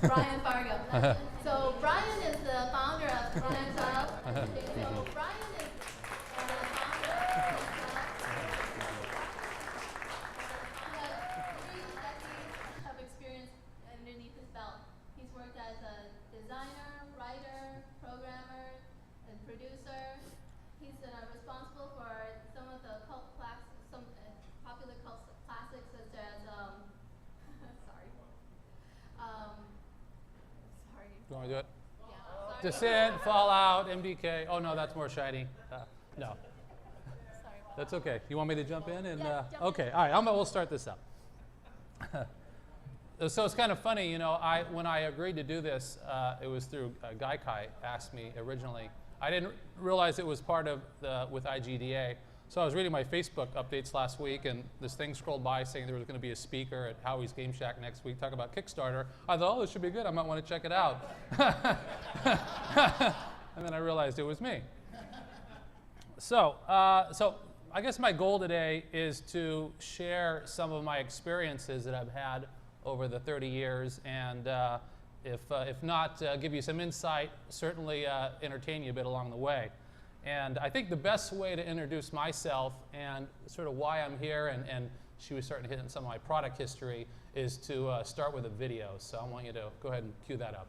Brian Fargo. So Brian is the founder of Exile. So Brian is the founder of have experience underneath his belt. He's worked as a designer, writer, programmer, and producer. He's responsible for some of the cult classics, some popular cult classics such as sorry. Sorry. You want me to do it? Yeah. Sorry. Descent, Fallout, MDK. Oh no, that's more shiny. No. Sorry. That's okay. You want me to jump in? And Yes, jump okay, in. all right. We'll start this up. So it's kind of funny, you know. When I agreed to do this, it was through Gaikai asked me originally. I didn't realize it was part of with IGDA. So I was reading my Facebook updates last week, and this thing scrolled by saying there was going to be a speaker at Howie's Game Shack next week, talk about Kickstarter. I thought, oh, this should be good. I might want to check it out. And then I realized it was me. So I guess my goal today is to share some of my experiences that I've had over the 30 years, and if not, give you some insight, certainly entertain you a bit along the way. And I think the best way to introduce myself and sort of why I'm here, and she was starting to hit on some of my product history, is to start with a video. So I want you to go ahead and cue that up.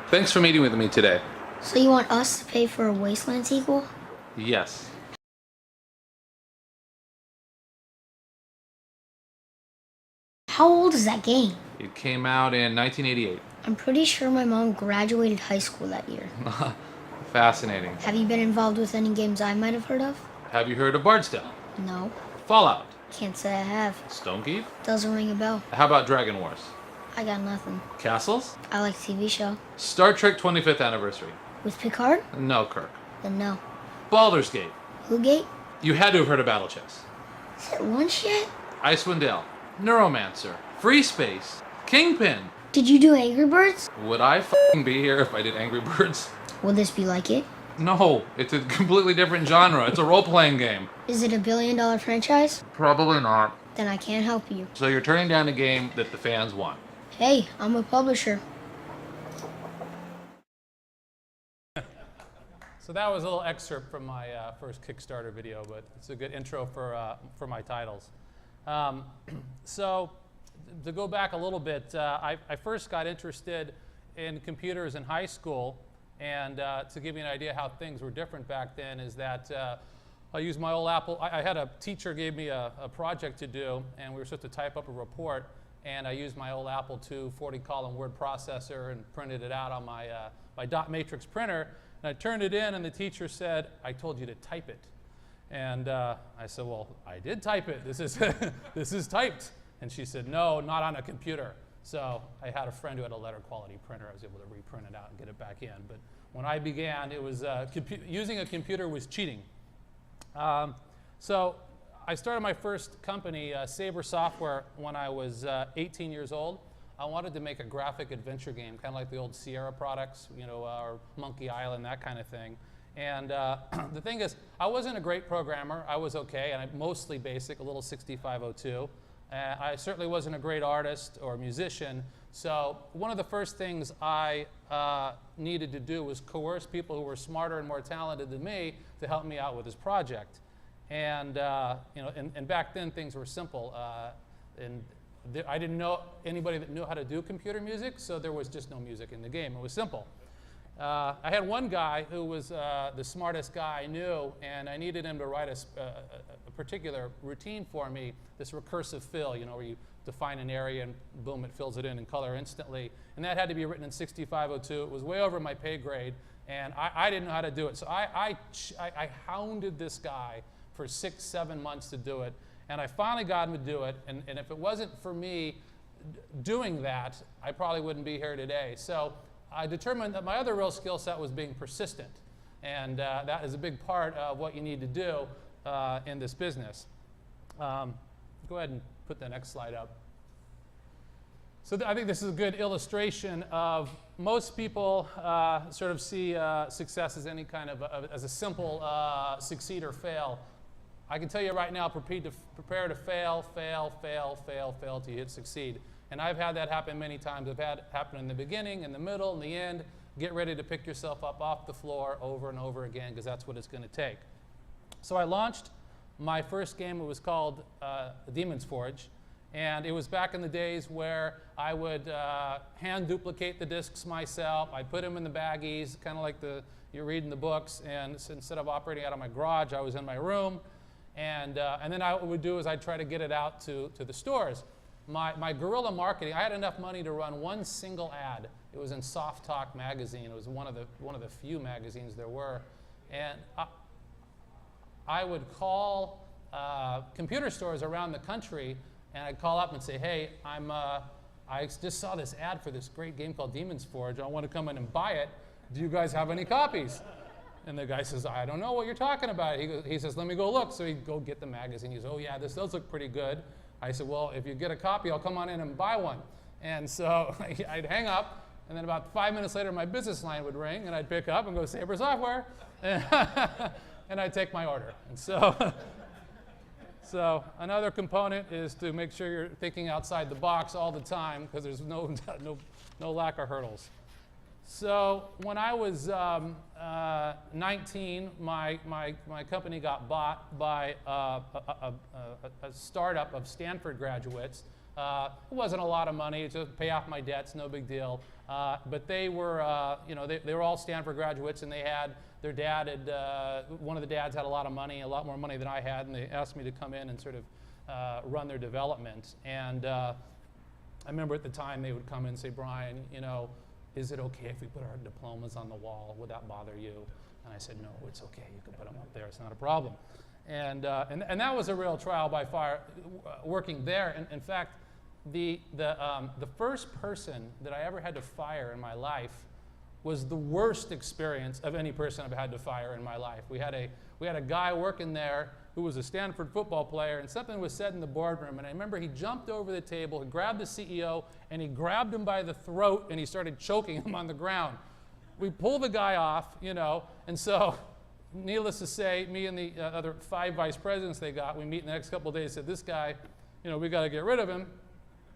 Thanks for meeting with me today. So you want us to pay for a Wasteland sequel? Yes. How old is that game? It came out in 1988. I'm pretty sure my mom graduated high school that year. Fascinating. Have you been involved with any games I might have heard of? Have you heard of Bardstown? No. Fallout? Can't say I have. Stonekeep? Doesn't ring a bell. How about Dragon Wars? I got nothing. Castles? I like TV show. Star Trek 25th Anniversary? With Picard? No, Kirk. Then no. Baldur's Gate? Who Gate? You had to have heard of Battle Chess. Is it lunch yet? Icewind Dale? Neuromancer? Free Space? Kingpin? Did you do Angry Birds? Would I f***ing be here if I did Angry Birds? Will this be like it? No, it's a completely different genre. It's a role-playing game. Is it $1 billion franchise? Probably not. Then I can't help you. So you're turning down a game that the fans want. Hey, I'm a publisher. So that was a little excerpt from my first Kickstarter video, but it's a good intro for my titles. So to go back a little bit, I first got interested in computers in high school, and to give you an idea how things were different back then is that I used my old Apple. I had a teacher gave me a project to do, and we were supposed to type up a report, and I used my old Apple II 40-column word processor and printed it out on my dot matrix printer. And I turned it in, and the teacher said, "I told you to type it." And I said, "Well, I did type it. This is this is typed." And she said, "No, not on a computer." So I had a friend who had a letter quality printer. I was able to reprint it out and get it back in. But when I began, it was using a computer was cheating. So I started my first company, Saber Software, when I was 18 years old. I wanted to make a graphic adventure game, kind of like the old Sierra products, you know, or Monkey Island, that kind of thing. And the thing is, I wasn't a great programmer. I was okay, and mostly basic, a little 6502. I certainly wasn't a great artist or musician. So one of the first things I needed to do was coerce people who were smarter and more talented than me to help me out with this project. And you know, and back then things were simple. I didn't know anybody that knew how to do computer music, so there was just no music in the game. It was simple. I had one guy who was the smartest guy I knew, and I needed him to write a particular routine for me, this recursive fill, you know, where you define an area and boom, it fills it in color instantly. And that had to be written in 6502. It was way over my pay grade, and I didn't know how to do it. So I hounded this guy for 6-7 months to do it, and I finally got him to do it. And if it wasn't for me doing that, I probably wouldn't be here today. So I determined that my other real skill set was being persistent, and that is a big part of what you need to do in this business. Go ahead and put the next slide up. So I think this is a good illustration of most people sort of see success as any kind of as a simple succeed or fail. I can tell you right now, prepare to fail, fail, fail, fail, fail till you hit succeed. And I've had that happen many times. I've had it happen in the beginning, in the middle, in the end. Get ready to pick yourself up off the floor over and over again, because that's what it's going to take. So I launched my first game. It was called Demon's Forge. And it was back in the days where I would hand duplicate the discs myself. I'd put them in the baggies, kind of like you read in the books. And so instead of operating out of my garage, I was in my room. And then what I would do is I'd try to get it out to the stores. My guerrilla marketing, I had enough money to run one single ad. It was in Soft Talk magazine. It was one of the few magazines there were. And I would call computer stores around the country, and I'd call up and say, hey, I just saw this ad for this great game called Demon's Forge. I want to come in and buy it. Do you guys have any copies? And the guy says, I don't know what you're talking about. He says, let me go look. So he'd go get the magazine. He says, oh, yeah, this does look pretty good. I said, well, if you get a copy, I'll come on in and buy one. And so I'd hang up, and then about 5 minutes later, my business line would ring, and I'd pick up and go, Sabre Software, and I'd take my order. And so another component is to make sure you're thinking outside the box all the time, because there's no lack of hurdles. So when I was 19, my company got bought by a startup of Stanford graduates. It wasn't a lot of money to pay off my debts, no big deal. But they were, they were all Stanford graduates, and they had their dad one of the dads had a lot of money, a lot more money than I had, and they asked me to come in and sort of run their development. And I remember at the time they would come in and say, Brian, is it okay if we put our diplomas on the wall? Would that bother you? And I said, no, it's okay. You can put them up there. It's not a problem. And that was a real trial by fire working there. And in fact, the first person that I ever had to fire in my life was the worst experience of any person I've had to fire in my life. We had a guy working there who was a Stanford football player, and something was said in the boardroom, and I remember he jumped over the table, he grabbed the CEO, and he grabbed him by the throat, and he started choking him on the ground. We pulled the guy off, and so needless to say, me and the other 5 vice presidents they got, we meet in the next couple of days, said, this guy, we got to get rid of him.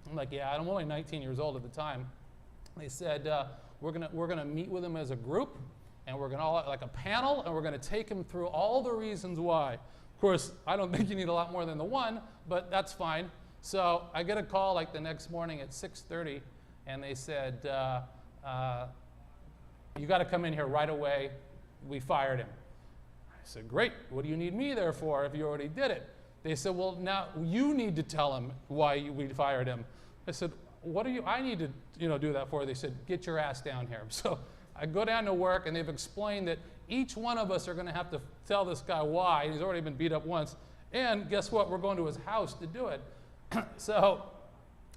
I'm like, yeah, I'm only 19 years old at the time. They said, we're gonna meet with him as a group, and we're gonna all like a panel, and we're gonna take him through all the reasons why. Of course, I don't think you need a lot more than the one, but that's fine. So I get a call like the next morning at 6:30, and they said, you got to come in here right away. We fired him. I said, great. What do you need me there for if you already did it? They said, well, now you need to tell him why we fired him. I said, what do I need to do that for? They said, get your ass down here. So I go down to work, and they've explained that each one of us are going to have to tell this guy why. He's already been beat up once. And guess what? We're going to his house to do it. So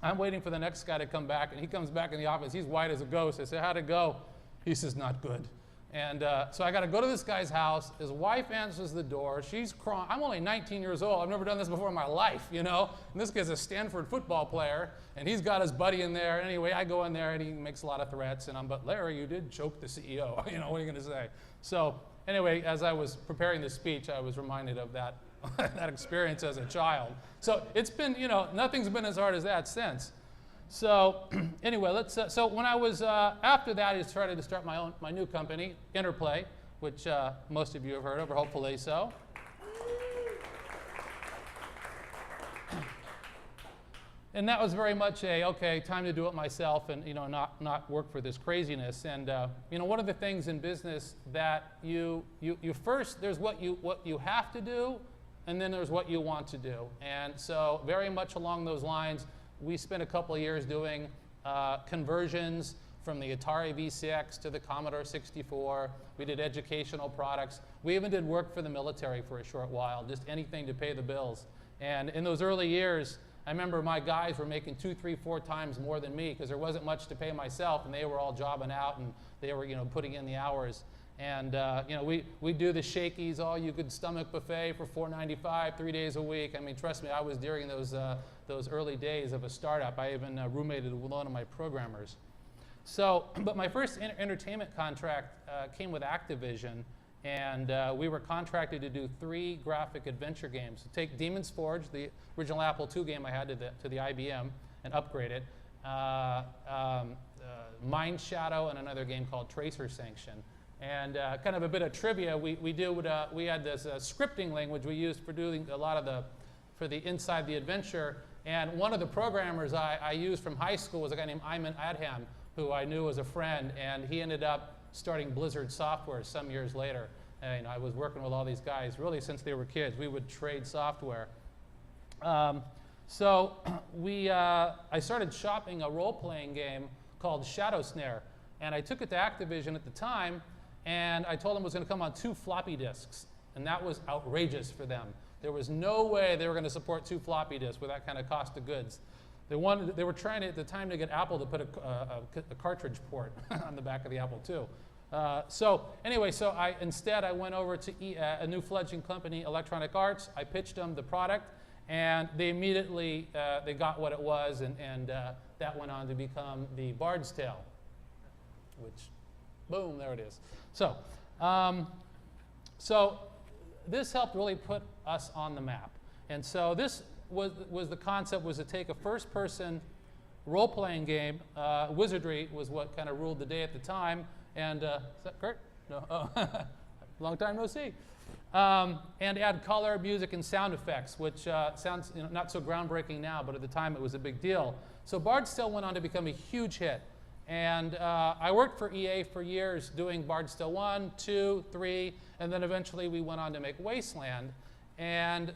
I'm waiting for the next guy to come back, and he comes back in the office. He's white as a ghost. I say, how'd it go? He says, not good. And so I got to go to this guy's house. His wife answers the door. She's crying. I'm only 19 years old. I've never done this before in my life, And this guy's a Stanford football player, and he's got his buddy in there. Anyway, I go in there, and he makes a lot of threats. And but Larry, you did choke the CEO. What are you going to say? So anyway, as I was preparing this speech, I was reminded of that that experience as a child. So it's been, nothing's been as hard as that since. So anyway, so when I was, after that, I started to start my new company, Interplay, which most of you have heard of, or hopefully so. And that was very much okay, time to do it myself and, not work for this craziness. And, one of the things in business that you first, there's what you have to do, and then there's what you want to do. And so very much along those lines, we spent a couple of years doing conversions from the Atari VCX to the Commodore 64. We did educational products. We even did work for the military for a short while, just anything to pay the bills. And in those early years, I remember my guys were making 2, 3, 4 times more than me because there wasn't much to pay myself, and they were all jobbing out, and they were putting in the hours. And you know, we do the Shakey's all-you-could-stomach buffet for $4.95, 3 days a week. I mean, trust me, I was during those early days of a startup. I even roommated with one of my programmers. So, but my first entertainment contract came with Activision, and we were contracted to do 3 graphic adventure games. So take Demon's Forge, the original Apple II game I had to the IBM, and upgrade it. Mind Shadow, and another game called Tracer Sanction. And kind of a bit of trivia, we had this scripting language we used for doing a lot of for the inside the adventure. And one of the programmers I used from high school was a guy named Ayman Adham, who I knew as a friend, and he ended up starting Blizzard Software some years later. And, you know, I was working with all these guys really since they were kids. We would trade software. So I started shopping a role-playing game called Shadow Snare, and I took it to Activision at the time, and I told them it was going to come on 2 floppy disks, and that was outrageous for them. There was no way they were going to support 2 floppy disks with that kind of cost of goods. They were trying to, at the time, to get Apple to put a cartridge port on the back of the Apple II. So anyway, instead I went over to a new fledgling company, Electronic Arts. I pitched them the product, and they immediately they got what it was, and that went on to become the Bard's Tale, which, boom, there it is. So, so this helped really put us on the map. And so this was the concept, was to take a first-person role-playing game. Wizardry was what kind of ruled the day at the time. And is that Kurt? No. Oh. Long time no see. And add color, music, and sound effects, which sounds not so groundbreaking now, but at the time it was a big deal. So Bard's Tale went on to become a huge hit. And I worked for EA for years doing Bard's Tale 1, 2, 3, and then eventually we went on to make Wasteland. And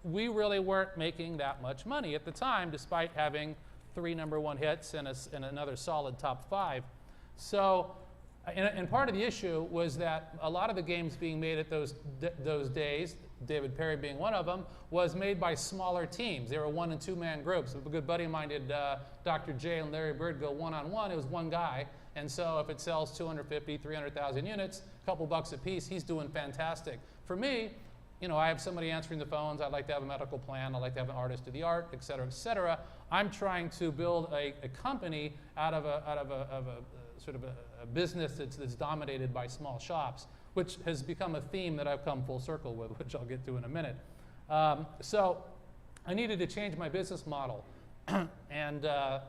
we really weren't making that much money at the time, despite having 3 #1 hits and another solid top 5. So, and part of the issue was that a lot of the games being made at those days, David Perry being one of them, was made by smaller teams. They were 1- and 2-man groups. A good buddy of mine did Dr. J and Larry Bird go one-on-one. It was one guy. And so if it sells 250, 300,000 units, a couple bucks a piece, he's doing fantastic. For me, you know, I have somebody answering the phones. I'd like to have a medical plan. I'd like to have an artist do the art, et cetera, et cetera. I'm trying to build a company out of a sort of a business that's dominated by small shops, which has become a theme that I've come full circle with, which I'll get to in a minute. So I needed to change my business model. And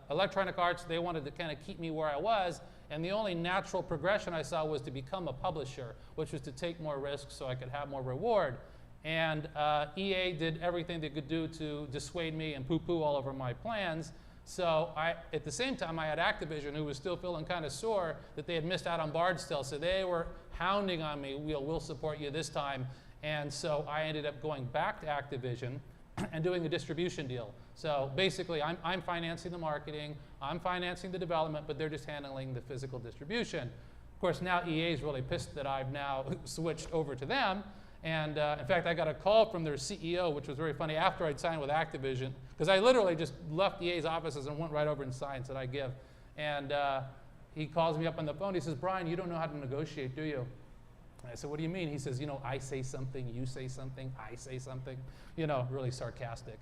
Electronic Arts, they wanted to kind of keep me where I was, and the only natural progression I saw was to become a publisher, which was to take more risks so I could have more reward. And EA did everything they could do to dissuade me and poo-poo all over my plans. So at the same time, I had Activision, who was still feeling kind of sore that they had missed out on Bard's Tale. So they were hounding on me, we'll support you this time. And so I ended up going back to Activision and doing a distribution deal. So basically, I'm financing the marketing, I'm financing the development, but they're just handling the physical distribution. Of course, now EA is really pissed that I've now switched over to them. And in fact, I got a call from their CEO, which was very funny, after I'd signed with Activision, because I literally just left EA's offices and went right over and signed, said I give. And he calls me up on the phone. He says, Brian, you don't know how to negotiate, do you? And I said, what do you mean? He says, you know, I say something, you say something, I say something, you know, really sarcastic.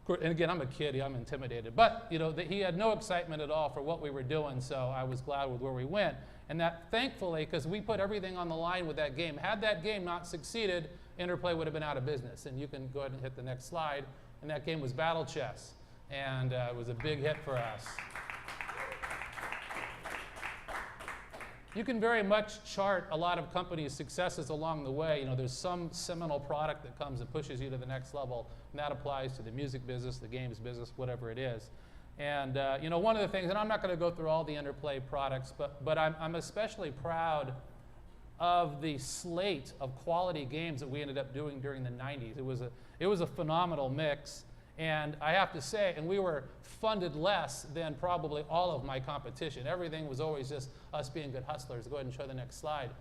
And again, I'm a kid, I'm intimidated. But, you know, he had no excitement at all for what we were doing, so I was glad with where we went. And that, thankfully, because we put everything on the line with that game. Had that game not succeeded, Interplay would have been out of business. And you can go ahead and hit the next slide. And that game was Battle Chess. And it was a big hit for us. You can very much chart a lot of companies' successes along the way. You know, there's some seminal product that comes and pushes you to the next level. And that applies to the music business, the games business, whatever it is. And you know, one of the things, and I'm not going to go through all the Interplay products, but I'm especially proud of the slate of quality games that we ended up doing during the 90s. It was a phenomenal mix. And I have to say, and we were funded less than probably all of my competition. Everything was always just us being good hustlers. Go ahead and show the next slide.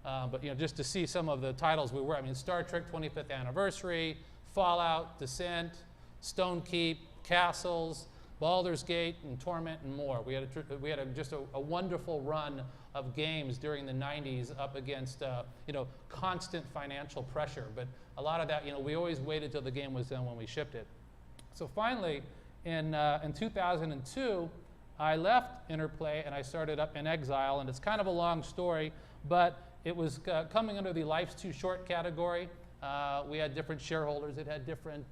But you know, just to see some of the titles we were, I mean, Star Trek 25th Anniversary, Fallout, Descent, Stone Keep, Castles, Baldur's Gate and Torment and more. We had just a wonderful run of games during the 90s up against constant financial pressure. But a lot of that, we always waited till the game was done when we shipped it. So finally, in 2002, I left Interplay and I started up in Exile, and it's kind of a long story, but it was coming under the Life's Too Short category. We had different shareholders that had different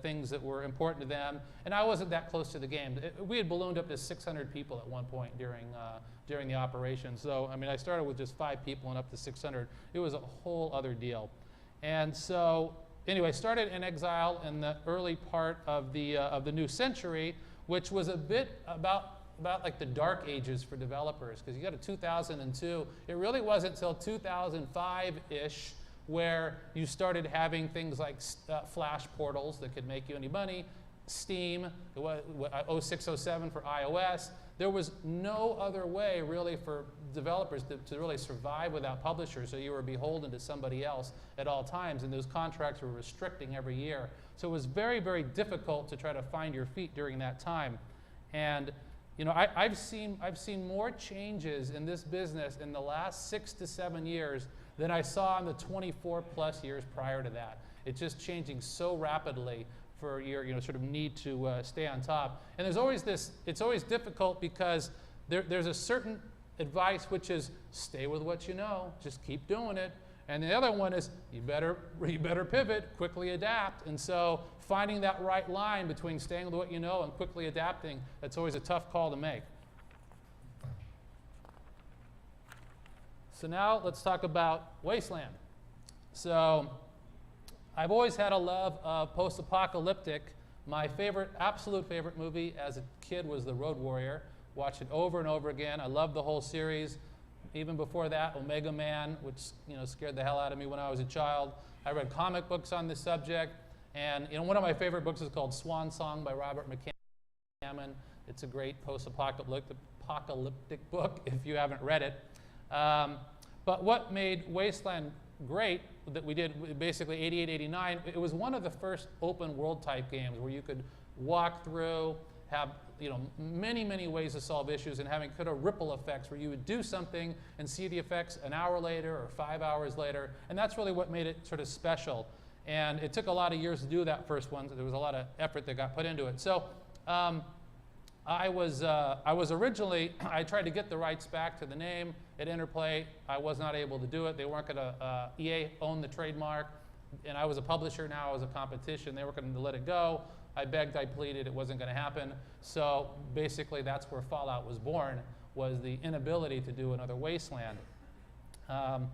things that were important to them, and I wasn't that close to the game. We had ballooned up to 600 people at one point during the operation. So I mean, I started with just 5 people and up to 600. It was a whole other deal. And so anyway, I started in Exile in the early part of the new century, which was a bit about like the dark ages for developers, because you got to 2002. It really wasn't until 2005-ish where you started having things like Flash portals that could make you any money, Steam, 06, 07 for iOS. There was no other way really for developers to really survive without publishers, so you were beholden to somebody else at all times, and those contracts were restricting every year. So it was very, very difficult to try to find your feet during that time. And I've seen more changes in this business in the last 6 to 7 years than I saw in the 24 plus years prior to that. It's just changing so rapidly for your sort of need to stay on top. And there's always this, it's always difficult because there's a certain advice which is stay with what you know, just keep doing it. And the other one is you better pivot, quickly adapt. And so finding that right line between staying with what you know and quickly adapting, that's always a tough call to make. So now let's talk about Wasteland. So I've always had a love of post-apocalyptic. My absolute favorite movie as a kid was The Road Warrior. Watched it over and over again. I loved the whole series. Even before that, Omega Man, which scared the hell out of me when I was a child. I read comic books on this subject, and one of my favorite books is called Swan Song by Robert McCammon. It's a great post-apocalyptic book if you haven't read it. But what made Wasteland great that we did basically 88, 89, it was one of the first open world type games where you could walk through, have many, many ways to solve issues, and having kind of ripple effects where you would do something and see the effects an hour later or 5 hours later. And that's really what made it sort of special. And it took a lot of years to do that first one. So there was a lot of effort that got put into it. So I was originally, I tried to get the rights back to the name at Interplay. I was not able to do it. They weren't going to, EA owned the trademark, and I was a publisher now. I was a competition. They weren't going to let it go. I begged, I pleaded, it wasn't going to happen. So basically that's where Fallout was born, was the inability to do another Wasteland. So now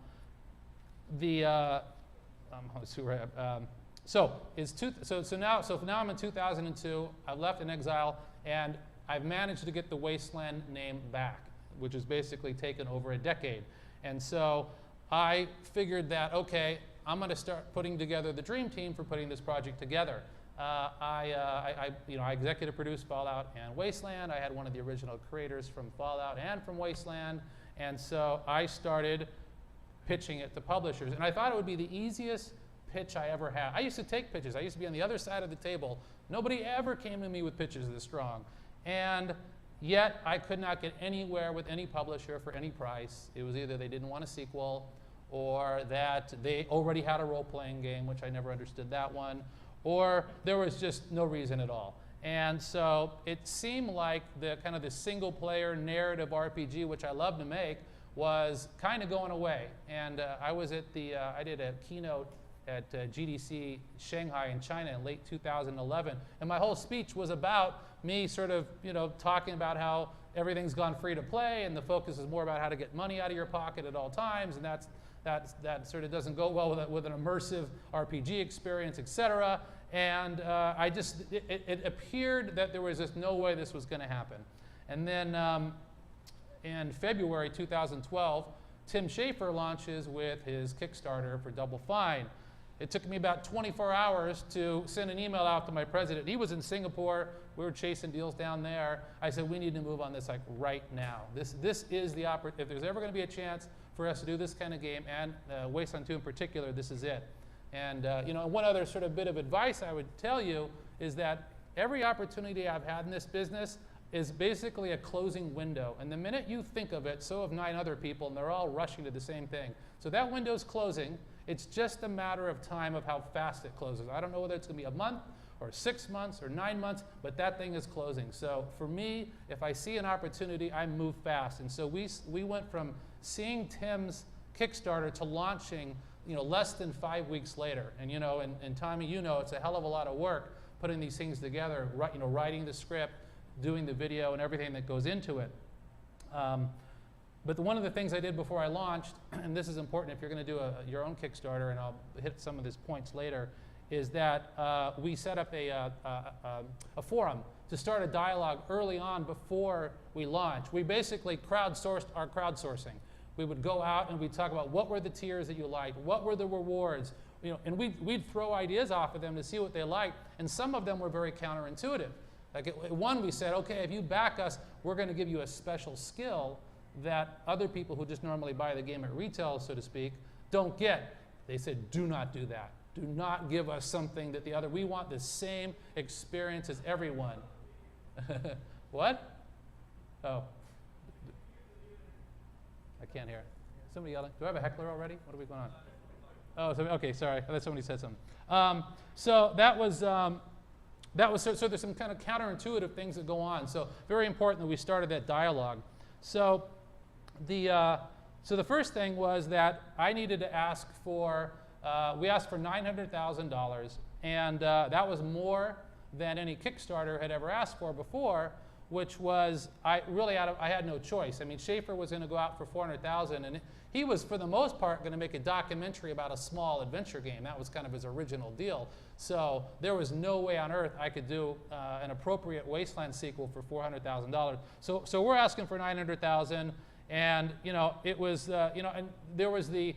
I'm in 2002. I've left in Exile, and I've managed to get the Wasteland name back, which has basically taken over a decade. And so I figured that, okay, I'm going to start putting together the dream team for putting this project together. I executive produced Fallout and Wasteland. I had one of the original creators from Fallout and from Wasteland. And so I started pitching it to publishers. And I thought it would be the easiest pitch I ever had. I used to take pitches. I used to be on the other side of the table. Nobody ever came to me with pitches this strong. And yet I could not get anywhere with any publisher for any price. It was either they didn't want a sequel, or that they already had a role-playing game, which I never understood that one, or there was just no reason at all. And so it seemed like the kind of the single-player narrative RPG, which I love to make, was kind of going away. And I was at I did a keynote at GDC Shanghai in China in late 2011, and my whole speech was about me sort of talking about how everything's gone free to play, and the focus is more about how to get money out of your pocket at all times, and that sort of doesn't go well with an immersive RPG experience, etc. And it appeared that there was just no way this was going to happen. And then in February 2012, Tim Schafer launches with his Kickstarter for Double Fine. It took me about 24 hours to send an email out to my president. He was in Singapore. We were chasing deals down there. I said, we need to move on this like right now. This is the opportunity. If there's ever going to be a chance for us to do this kind of game, and Wasteland 2 in particular, this is it. And one other sort of bit of advice I would tell you is that every opportunity I've had in this business is basically a closing window. And the minute you think of it, so have 9 other people, and they're all rushing to the same thing. So that window's closing. It's just a matter of time of how fast it closes. I don't know whether it's going to be a month or 6 months or 9 months, but that thing is closing. So for me, if I see an opportunity, I move fast. And so we went from seeing Tim's Kickstarter to launching, less than 5 weeks later. And and Tommy, it's a hell of a lot of work putting these things together, writing the script, doing the video, and everything that goes into it. But one of the things I did before I launched, and this is important if you're going to do your own Kickstarter, and I'll hit some of these points later, is that we set up a forum to start a dialogue early on before we launch. We basically crowdsourced our crowdsourcing. We would go out and we'd talk about what were the tiers that you liked, what were the rewards, and we'd throw ideas off of them to see what they liked, and some of them were very counterintuitive. Like one, we said, okay, if you back us, we're going to give you a special skill that other people who just normally buy the game at retail, so to speak, don't get. They said, do not do that. Do not give us something that we want the same experience as everyone. What? Oh. I can't hear. Somebody yelling. Do I have a heckler already? What are we going on? Oh, okay, sorry. I thought somebody said something. So there's some kind of counterintuitive things that go on. So very important that we started that dialogue. So the first thing was that I needed to ask for, we asked for $900,000, and that was more than any Kickstarter had ever asked for before, which was, I had no choice. I mean, Schaefer was going to go out for $400,000, and he was, for the most part, going to make a documentary about a small adventure game. That was kind of his original deal. So there was no way on earth I could do an appropriate Wasteland sequel for $400,000. So we're asking for $900,000, and it was, and there was the,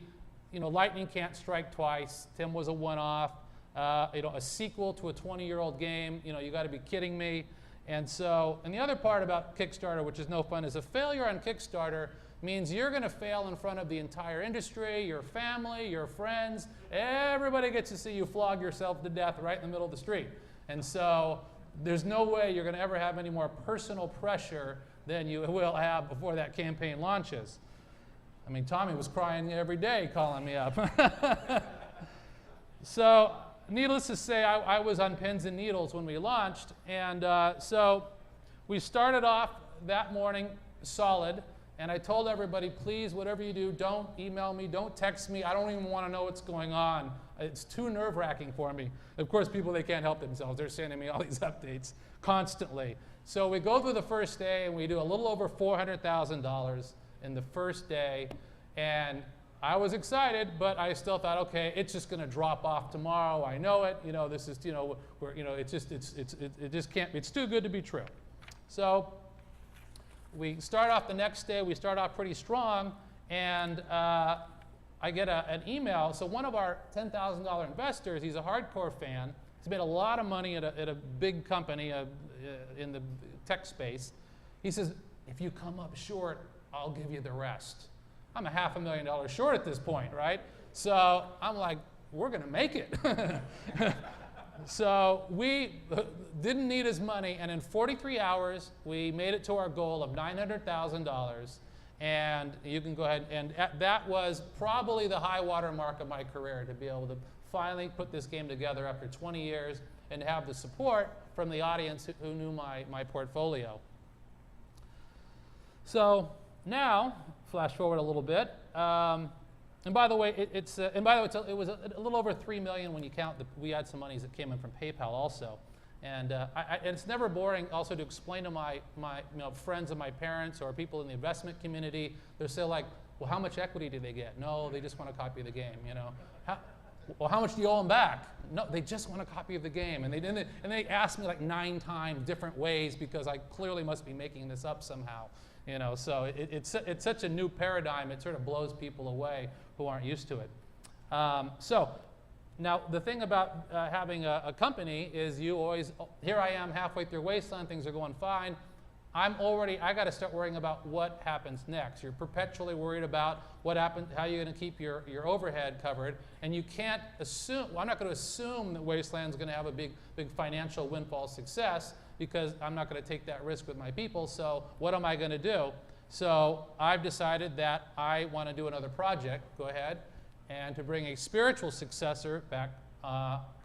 lightning can't strike twice. Tim was a one-off. A sequel to a 20-year-old game. You got to be kidding me. And the other part about Kickstarter, which is no fun, is a failure on Kickstarter means you're going to fail in front of the entire industry, your family, your friends. Everybody gets to see you flog yourself to death right in the middle of the street. And so there's no way you're going to ever have any more personal pressure than you will have before that campaign launches. I mean, Tommy was crying every day calling me up. So needless to say, I was on pins and needles when we launched. And so we started off that morning solid. And I told everybody, please, whatever you do, don't email me, don't text me. I don't even want to know what's going on. It's too nerve-wracking for me. Of course, people, they can't help themselves. They're sending me all these updates constantly. So we go through the first day, and we do a little over $400,000 in the first day. And I was excited, but I still thought, okay, it's just going to drop off tomorrow. I know it. This is, it just can't. It's too good to be true. So we start off the next day. We start off pretty strong, and I get an email. So one of our $10,000 investors, he's a hardcore fan. He's made a lot of money at a big company in the tech space. He says, if you come up short, I'll give you the rest. I'm $500,000 short at this point, right? So I'm like, we're going to make it. So we didn't need his money, and in 43 hours, we made it to our goal of $900,000. And you can go ahead, and that was probably the high water mark of my career, to be able to finally put this game together after 20 years and have the support from the audience who knew my portfolio. So now, flash forward a little bit. And by the way, it was a little over $3 million when you count we had some monies that came in from PayPal also. And it's never boring also to explain to my friends and my parents or people in the investment community. They're still like, well, how much equity do they get? No, they just want a copy of the game. How much do you owe them back? No, they just want a copy of the game. And they asked me like 9 times different ways because I clearly must be making this up somehow. So it's such a new paradigm. It sort of blows people away who aren't used to it. So now the thing about having a company is you always, here I am halfway through Wasteland, things are going fine. I got to start worrying about what happens next. You're perpetually worried about what happens, how you're going to keep your overhead covered, and you can't assume, well, I'm not going to assume that Wasteland's going to have a big financial windfall success, because I'm not going to take that risk with my people, so what am I going to do? So I've decided that I want to do another project, go ahead, and to bring a spiritual successor back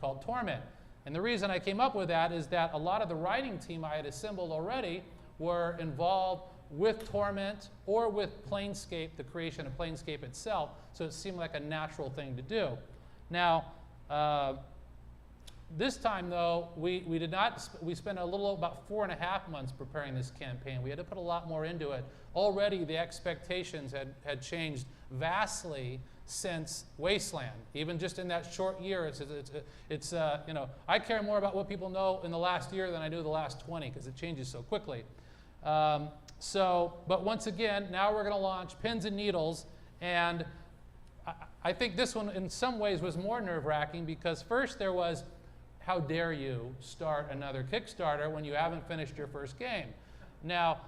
called Torment. And the reason I came up with that is that a lot of the writing team I had assembled already were involved with Torment or with Planescape, the creation of Planescape itself, so it seemed like a natural thing to do. Now, this time though, we spent a little about 4.5 months preparing this campaign. We had to put a lot more into it. Already the expectations had changed vastly since Wasteland. Even just in that short year, you know, I care more about what people know in the last year than I do the last 20, because it changes so quickly. But once again, now we're going to launch Pins and Needles, and I think this one in some ways was more nerve-wracking, because first there was, how dare you start another Kickstarter when you haven't finished your first game? Now,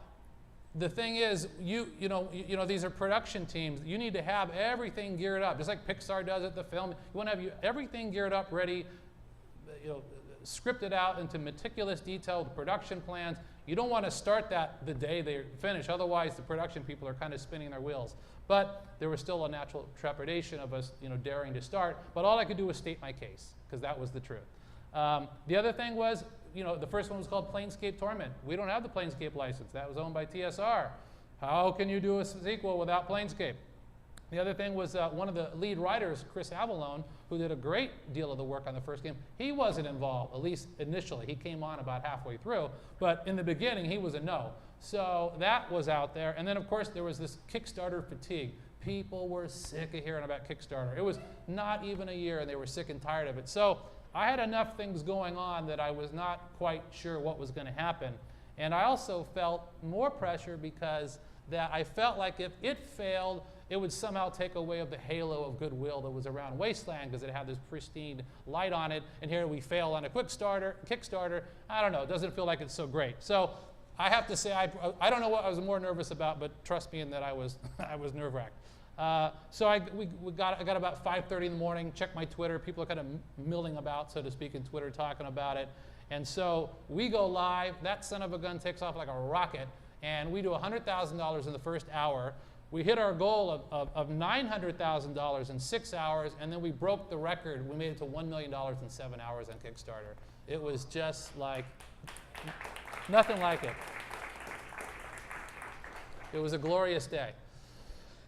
the thing is, you know, these are production teams. You need to have everything geared up, just like Pixar does at the film. You want to have everything geared up, ready, you know, scripted out into meticulous detail with production plans. You don't want to start that the day they finish, otherwise the production people are kind of spinning their wheels. But there was still a natural trepidation of us, you know, daring to start. But all I could do was state my case, because that was the truth. The other thing was, you know, the first one was called Planescape Torment. We don't have the Planescape license. That was owned by TSR. How can you do a sequel without Planescape? The other thing was one of the lead writers, Chris Avallone, who did a great deal of the work on the first game. He wasn't involved, at least initially. He came on about halfway through, but in the beginning he was a no. So that was out there. And then of course there was this Kickstarter fatigue. People were sick of hearing about Kickstarter. It was not even a year and they were sick and tired of it. So I had enough things going on that I was not quite sure what was going to happen. And I also felt more pressure because that I felt like if it failed, it would somehow take away of the halo of goodwill that was around Wasteland, because it had this pristine light on it. And here we fail on a Kickstarter. I don't know, it doesn't feel like it's so great. So I have to say, I don't know what I was more nervous about, but trust me in that I was nerve-wracked. So I got about 5:30 in the morning, checked my Twitter. People are kind of milling about, so to speak, in Twitter talking about it. And so we go live. That son of a gun takes off like a rocket. And we do $100,000 in the first hour. We hit our goal of $900,000 in 6 hours, and then we broke the record. We made it to $1 million in 7 hours on Kickstarter. It was just like nothing like it. It was a glorious day.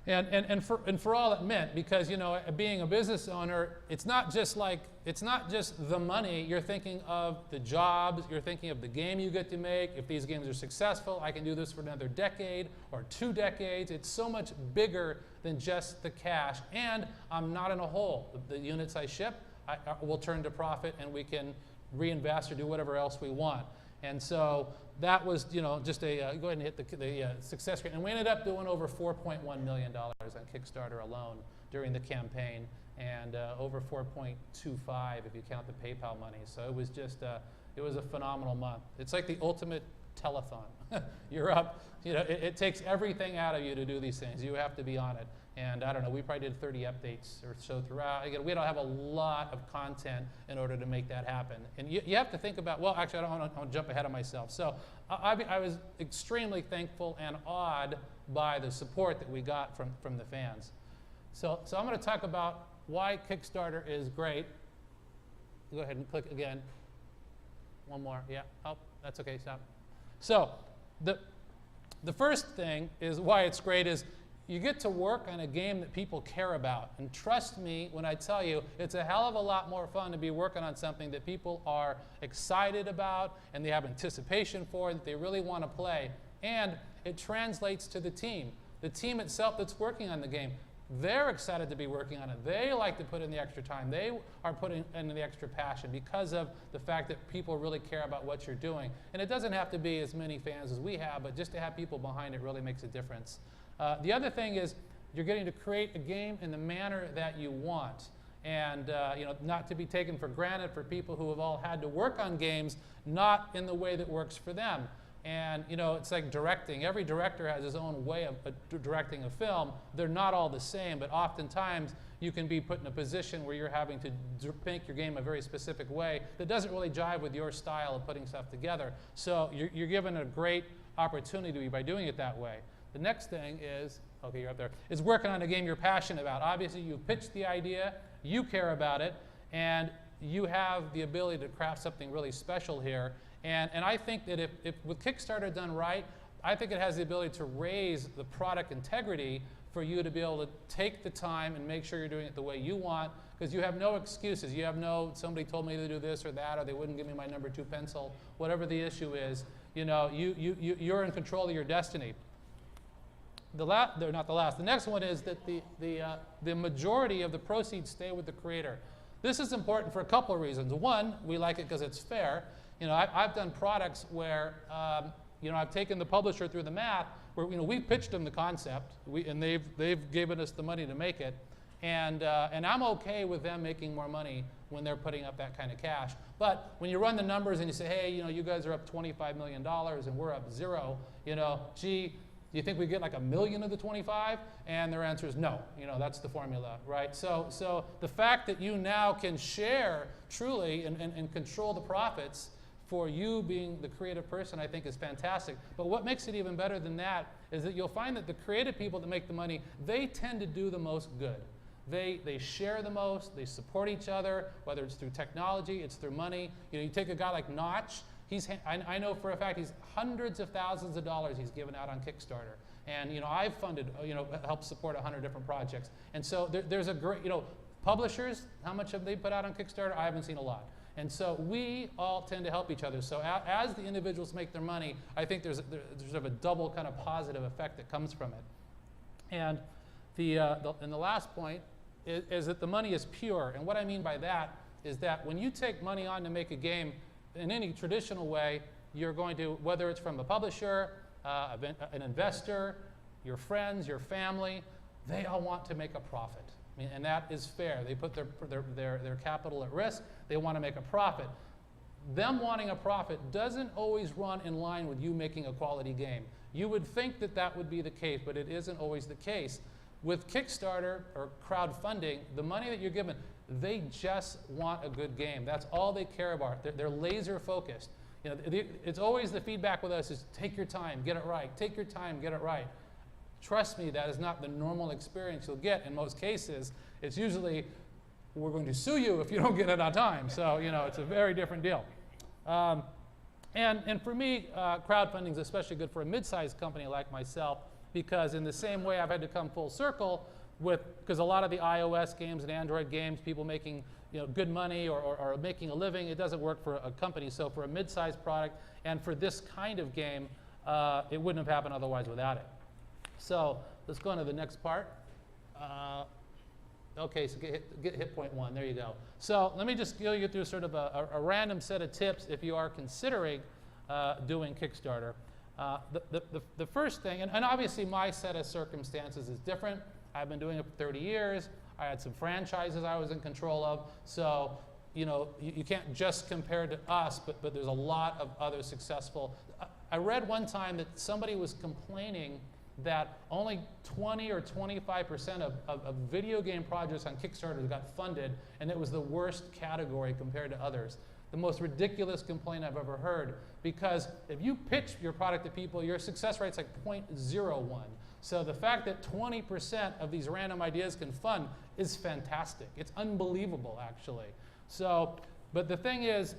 And for all it meant, because, you know, being a business owner, it's not just the money. You're thinking of the jobs, you're thinking of the game you get to make. If these games are successful, I can do this for another decade or 2 decades. It's so much bigger than just the cash. And I'm not in a hole. The units I ship, I will turn to profit, and we can reinvest or do whatever else we want. And so that was, you know, just a, go ahead and hit the success rate. And we ended up doing over $4.1 million on Kickstarter alone during the campaign, and over 4.25 if you count the PayPal money. So it was just, it was a phenomenal month. It's like the ultimate telethon. You're up, you know, it takes everything out of you to do these things. You have to be on it. And I don't know, we probably did 30 updates or so throughout. Again, we don't have a lot of content in order to make that happen. And you have to think about, well, actually, I don't want to jump ahead of myself. So I was extremely thankful and awed by the support that we got from the fans. So I'm going to talk about why Kickstarter is great. Go ahead and click again. One more, yeah, oh, that's okay, stop. So the first thing is why it's great is you get to work on a game that people care about. And trust me when I tell you, it's a hell of a lot more fun to be working on something that people are excited about and they have anticipation for, that they really want to play. And it translates to the team. The team itself that's working on the game, they're excited to be working on it. They like to put in the extra time. They are putting in the extra passion because of the fact that people really care about what you're doing. And it doesn't have to be as many fans as we have, but just to have people behind it really makes a difference. The other thing is you're getting to create a game in the manner that you want, and you know, not to be taken for granted for people who have all had to work on games not in the way that works for them. And it's like directing. Every director has his own way of directing a film. They're not all the same, but oftentimes you can be put in a position where you're having to make your game a very specific way that doesn't really jive with your style of putting stuff together. So you're given a great opportunity by doing it that way. The next thing is, okay, you're up there, is working on a game you're passionate about. Obviously, you pitched the idea, you care about it, and you have the ability to craft something really special here. And I think that if with Kickstarter done right, I think it has the ability to raise the product integrity for you to be able to take the time and make sure you're doing it the way you want, because you have no excuses. You have no, somebody told me to do this or that, or they wouldn't give me my number 2 pencil, whatever the issue is, you're in control of your destiny. They're not the last. The next one is that the majority of the proceeds stay with the creator. This is important for a couple of reasons. One, we like it because it's fair. I've done products where, I've taken the publisher through the math, where we pitched them the concept, and they've given us the money to make it, and I'm okay with them making more money when they're putting up that kind of cash. But when you run the numbers and you say, hey, you guys are up $25 million and we're up 0, gee, do you think we get like $1 million of the 25? And their answer is no. That's the formula, right? So the fact that you now can share truly and control the profits for you being the creative person, I think is fantastic. But what makes it even better than that is that you'll find that the creative people that make the money, they tend to do the most good. They share the most, they support each other, whether it's through technology, it's through money. You take a guy like Notch, I know for a fact he's hundreds of thousands of dollars he's given out on Kickstarter. And I've funded, helped support 100 different projects. And so there's a great, publishers, how much have they put out on Kickstarter? I haven't seen a lot. And so we all tend to help each other. So as the individuals make their money, I think there's sort of a double kind of positive effect that comes from it. And the last point is that the money is pure. And what I mean by that is that when you take money on to make a game, in any traditional way, you're going to, whether it's from a publisher, an investor, your friends, your family, they all want to make a profit. And that is fair. They put their capital at risk. They want to make a profit. Them wanting a profit doesn't always run in line with you making a quality game. You would think that that would be the case, but it isn't always the case. With Kickstarter or crowdfunding, the money that you're given, they just want a good game. That's all they care about. They're laser focused. It's always the feedback with us is take your time, get it right. Take your time, get it right. Trust me, that is not the normal experience you'll get in most cases. It's usually, we're going to sue you if you don't get it on time. So, it's a very different deal. And for me, crowdfunding is especially good for a mid-sized company like myself, because in the same way I've had to come full circle because a lot of the iOS games and Android games, people making good money or making a living, it doesn't work for a company. So for a mid-sized product and for this kind of game, it wouldn't have happened otherwise without it. So let's go on to the next part. Okay, so get hit point 1. There you go. So let me just go you through sort of a random set of tips if you are considering doing Kickstarter. The first thing, and obviously my set of circumstances is different. I've been doing it for 30 years. I had some franchises I was in control of. So you can't just compare to us, but there's a lot of other successful. I read one time that somebody was complaining that only 20 or 25% of video game projects on Kickstarter got funded, and it was the worst category compared to others. The most ridiculous complaint I've ever heard, because if you pitch your product to people, your success rate's like 0.01. So the fact that 20% of these random ideas can fund is fantastic. It's unbelievable, actually. So, but the thing is,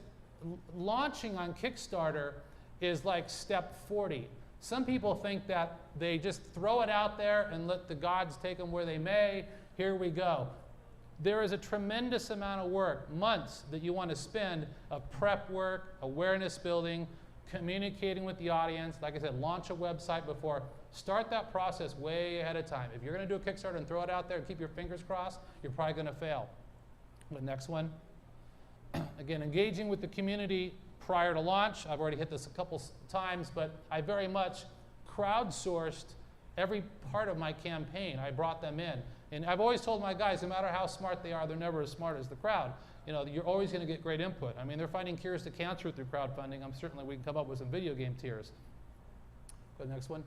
launching on Kickstarter is like step 40. Some people think that they just throw it out there and let the gods take them where they may. Here we go. There is a tremendous amount of work, months, that you want to spend of prep work, awareness building, communicating with the audience. Like I said, launch a website before. Start that process way ahead of time. If you're going to do a Kickstarter and throw it out there and keep your fingers crossed, you're probably going to fail. The next one. Again, engaging with the community prior to launch. I've already hit this a couple times, but I very much crowdsourced every part of my campaign. I brought them in. And I've always told my guys, no matter how smart they are, they're never as smart as the crowd. You're always going to get great input. I mean, they're finding cures to cancer through crowdfunding. Certainly we can come up with some video game tiers. Go to the next one.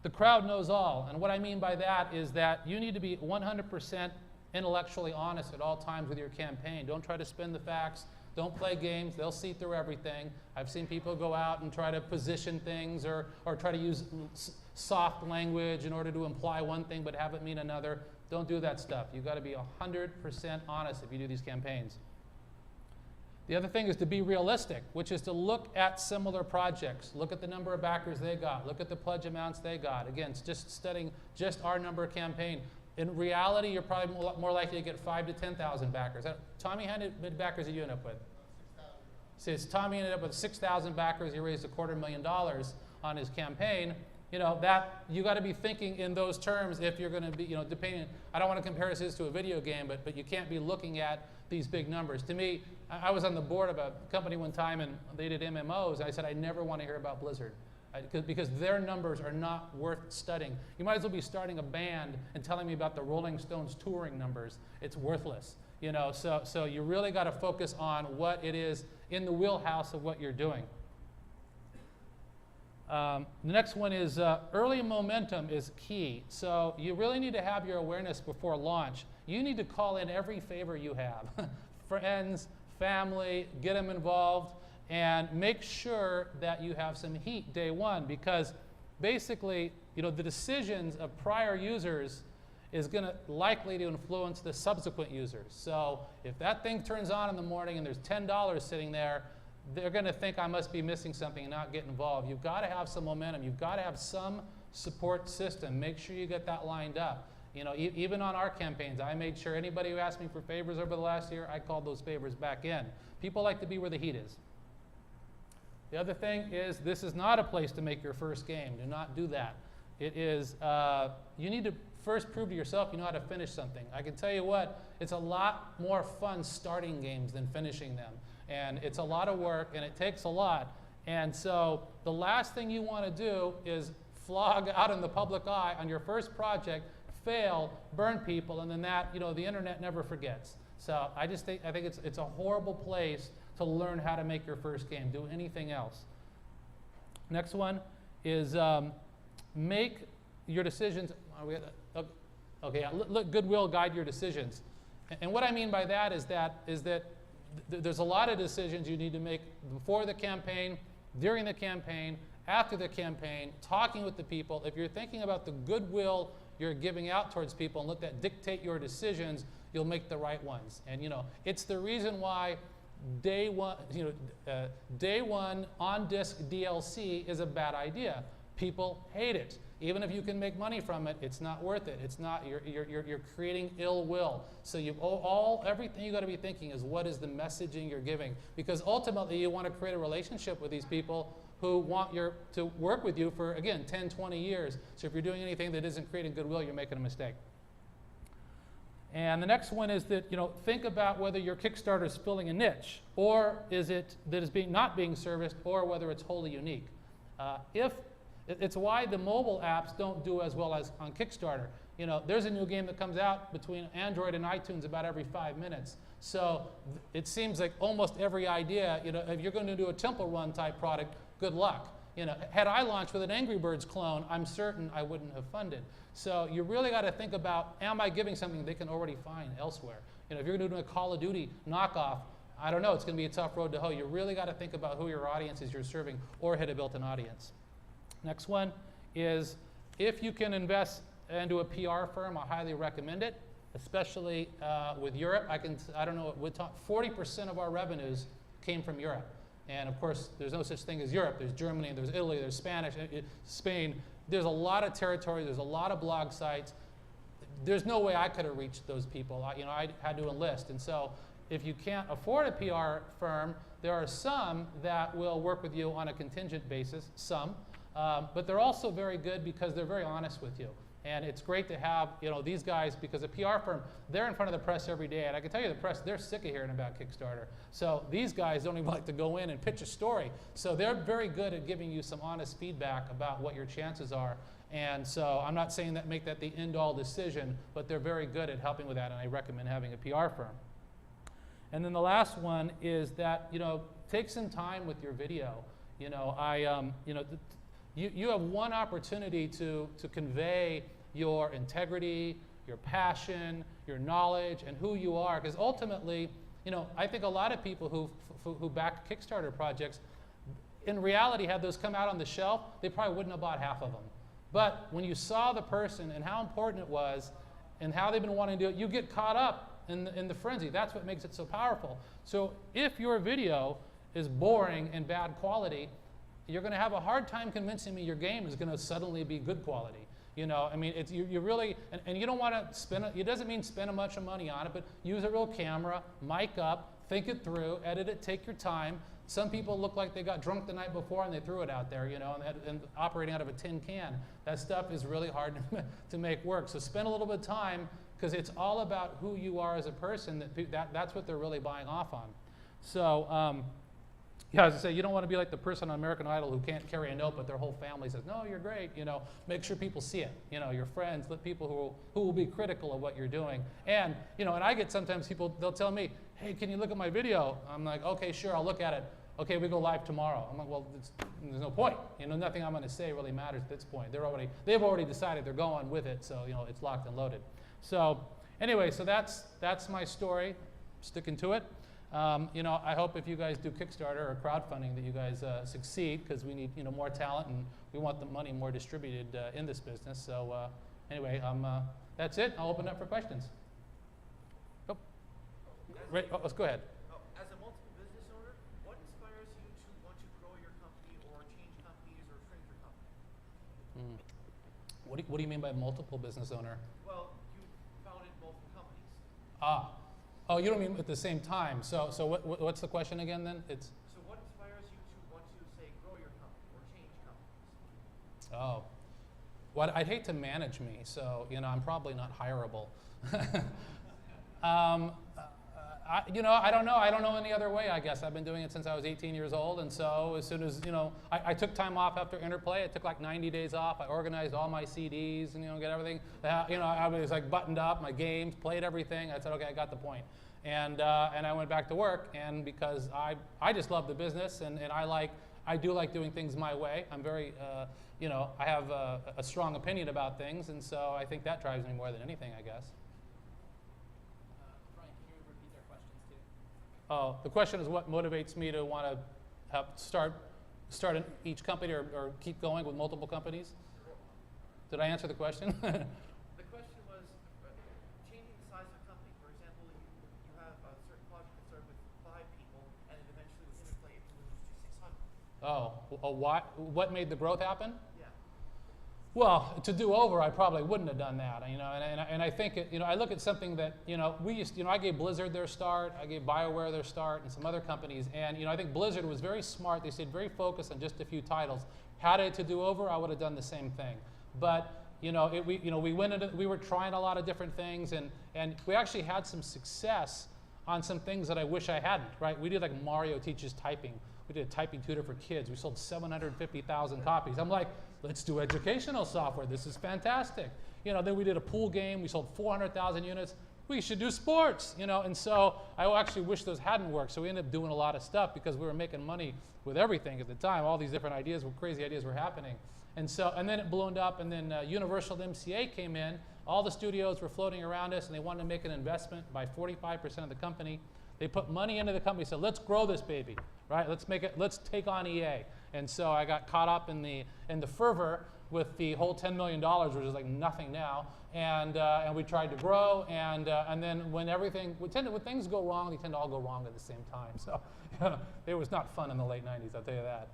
The crowd knows all. And what I mean by that is that you need to be 100% intellectually honest at all times with your campaign. Don't try to spin the facts. Don't play games. They'll see through everything. I've seen people go out and try to position things or try to use soft language in order to imply one thing but have it mean another. Don't do that stuff. You've got to be 100% honest if you do these campaigns. The other thing is to be realistic, which is to look at similar projects. Look at the number of backers they got. Look at the pledge amounts they got. Again, it's just studying just our number of campaign. In reality, you're probably more likely to get 5,000 to 10,000 backers. Tommy, how many backers did you end up with? 6,000. So Tommy ended up with 6,000 backers. He raised $250,000 on his campaign. You know, that you got to be thinking in those terms if you're going to be, you know, depending. I don't want to compare this to a video game, but you can't be looking at these big numbers. To me, I was on the board of a company one time, and they did MMOs. And I said, I never want to hear about Blizzard. Because their numbers are not worth studying. You might as well be starting a band and telling me about the Rolling Stones touring numbers. It's worthless. You know, so you really got to focus on what it is in the wheelhouse of what you're doing. The next one is early momentum is key. So you really need to have your awareness before launch. You need to call in every favor you have. Friends, family, get them involved, and make sure that you have some heat day one, because basically, you know, the decisions of prior users is going to likely to influence the subsequent users. So if that thing turns on in the morning and there's $10 sitting there, they're going to think I must be missing something and not get involved. You've got to have some momentum. You've got to have some support system. Make sure you get that lined up. You know, even on our campaigns, I made sure anybody who asked me for favors over the last year, I called those favors back in. People like to be where the heat is. The other thing is, this is not a place to make your first game. Do not do that. It is, you need to first prove to yourself you know how to finish something. I can tell you what, it's a lot more fun starting games than finishing them. And it's a lot of work, and it takes a lot. And so the last thing you want to do is flog out in the public eye on your first project, fail, burn people, and then that, you know, the internet never forgets. So I think it's a horrible place to learn how to make your first game. Do anything else. Next one is make your decisions. Okay, yeah, let goodwill guide your decisions. And what I mean by that is that there's a lot of decisions you need to make before the campaign, during the campaign, after the campaign, talking with the people. If you're thinking about the goodwill you're giving out towards people and let that dictate your decisions, you'll make the right ones. And you know, it's the reason why day one on disk DLC is a bad idea. People hate it. Even if you can make money from it, it's not worth it. It's not. You're creating ill will. So everything you got to be thinking is, what is the messaging you're giving? Because ultimately you want to create a relationship with these people who want to work with you for, again, 10, 20 years. So if you're doing anything that isn't creating goodwill, you're making a mistake. And the next one is that, you know, think about whether your Kickstarter is filling a niche, or is it that is not being serviced, or whether it's wholly unique. It's why the mobile apps don't do as well as on Kickstarter. You know, there's a new game that comes out between Android and iTunes about every 5 minutes. So it seems like almost every idea, you know, if you're going to do a Temple Run type product, good luck. You know, had I launched with an Angry Birds clone, I'm certain I wouldn't have funded. So you really got to think about, am I giving something they can already find elsewhere? You know, if you're going to do a Call of Duty knockoff, I don't know, it's going to be a tough road to hoe. You really got to think about who your audience is you're serving, or had a built-in audience. Next one is, if you can invest into a PR firm, I highly recommend it, especially with Europe. I don't know, 40% of our revenues came from Europe. And of course, there's no such thing as Europe. There's Germany, there's Italy, there's Spanish, Spain. There's a lot of territory, there's a lot of blog sites. There's no way I could have reached those people. I had to enlist. And so if you can't afford a PR firm, there are some that will work with you on a contingent basis, some. But they're also very good because they're very honest with you. And it's great to have, you know, these guys, because a PR firm, they're in front of the press every day. And I can tell you the press, they're sick of hearing about Kickstarter. So these guys don't even like to go in and pitch a story. So they're very good at giving you some honest feedback about what your chances are. And so I'm not saying that make that the end-all decision, but they're very good at helping with that, and I recommend having a PR firm. And then the last one is that, you know, take some time with your video. You know, you have one opportunity to convey your integrity, your passion, your knowledge, and who you are. Because ultimately, you know, I think a lot of people who back Kickstarter projects, in reality, had those come out on the shelf, they probably wouldn't have bought half of them. But when you saw the person and how important it was and how they've been wanting to do it, you get caught up in the frenzy. That's what makes it so powerful. So if your video is boring and bad quality, you're going to have a hard time convincing me your game is going to suddenly be good quality. You know, I mean, you really, and you don't want to spend, it doesn't mean spend a bunch of money on it, but use a real camera, mic up, think it through, edit it, take your time. Some people look like they got drunk the night before and they threw it out there, you know, and operating out of a tin can. That stuff is really hard to make work. So spend a little bit of time, because it's all about who you are as a person. That's what they're really buying off on. So, yeah, as I say, you don't want to be like the person on American Idol who can't carry a note, but their whole family says, no, you're great. You know, make sure people see it. You know, your friends, let people who will be critical of what you're doing. And, you know, and I get sometimes people, they'll tell me, hey, can you look at my video? I'm like, okay, sure, I'll look at it. Okay, we go live tomorrow. I'm like, well, there's no point. You know, nothing I'm going to say really matters at this point. They've already decided they're going with it, so, you know, it's locked and loaded. So anyway, so that's my story. Sticking to it. You know, I hope if you guys do Kickstarter or crowdfunding that you guys succeed, because we need, you know, more talent, and we want the money more distributed in this business. So anyway, that's it. I'll open up for questions. Oh. Right, let's go ahead. As a multiple business owner, what inspires you to want to grow your company or change companies or shrink your company? What do you mean by multiple business owner? Well, you founded multiple companies. Ah. Oh, you don't mean at the same time. So what's the question again then? It's. So what inspires you to want to, say, grow your company or change companies? Oh. Well, I'd hate to manage me, so, you know, I'm probably not hireable. You know, I don't know. I don't know any other way, I guess. I've been doing it since I was 18 years old, and so as soon as, you know, I took time off after Interplay. I took like 90 days off. I organized all my CDs and, you know, get everything. You know, I was like buttoned up, my games, played everything. I said, okay, I got the point. And I went back to work, and because I just love the business, and I do like doing things my way. I'm very, you know, I have a strong opinion about things, and so I think that drives me more than anything, I guess. Oh, the question is what motivates me to want to start each company or keep going with multiple companies? Did I answer the question? The question was changing the size of a company. For example, you have a certain project that started with 5 people, and then eventually with Interplay it balloons to 600. What made the growth happen? Yeah. Well, to do over, I probably wouldn't have done that, you know, and I think, you know, I look at something that, you know, I gave Blizzard their start, I gave BioWare their start, and some other companies, and, you know, I think Blizzard was very smart. They stayed very focused on just a few titles. Had it to do over, I would have done the same thing. But, you know, we were trying a lot of different things, and we actually had some success on some things that I wish I hadn't, right? We did like Mario Teaches Typing. We did a typing tutor for kids. We sold 750,000 copies. I'm like, let's do educational software. This is fantastic. You know, then we did a pool game. We sold 400,000 units. We should do sports, you know. And so I actually wish those hadn't worked. So we ended up doing a lot of stuff because we were making money with everything at the time. All these different ideas, crazy ideas were happening. And then it ballooned up, and then Universal MCA came in. All the studios were floating around us, and they wanted to make an investment by 45% of the company. They put money into the company, said, let's grow this baby, right? Let's take on EA. And so I got caught up in the fervor with the whole $10 million, which is like nothing now. And we tried to grow, and then when things go wrong, they tend to all go wrong at the same time. So it was not fun in the late 90s, I'll tell you that.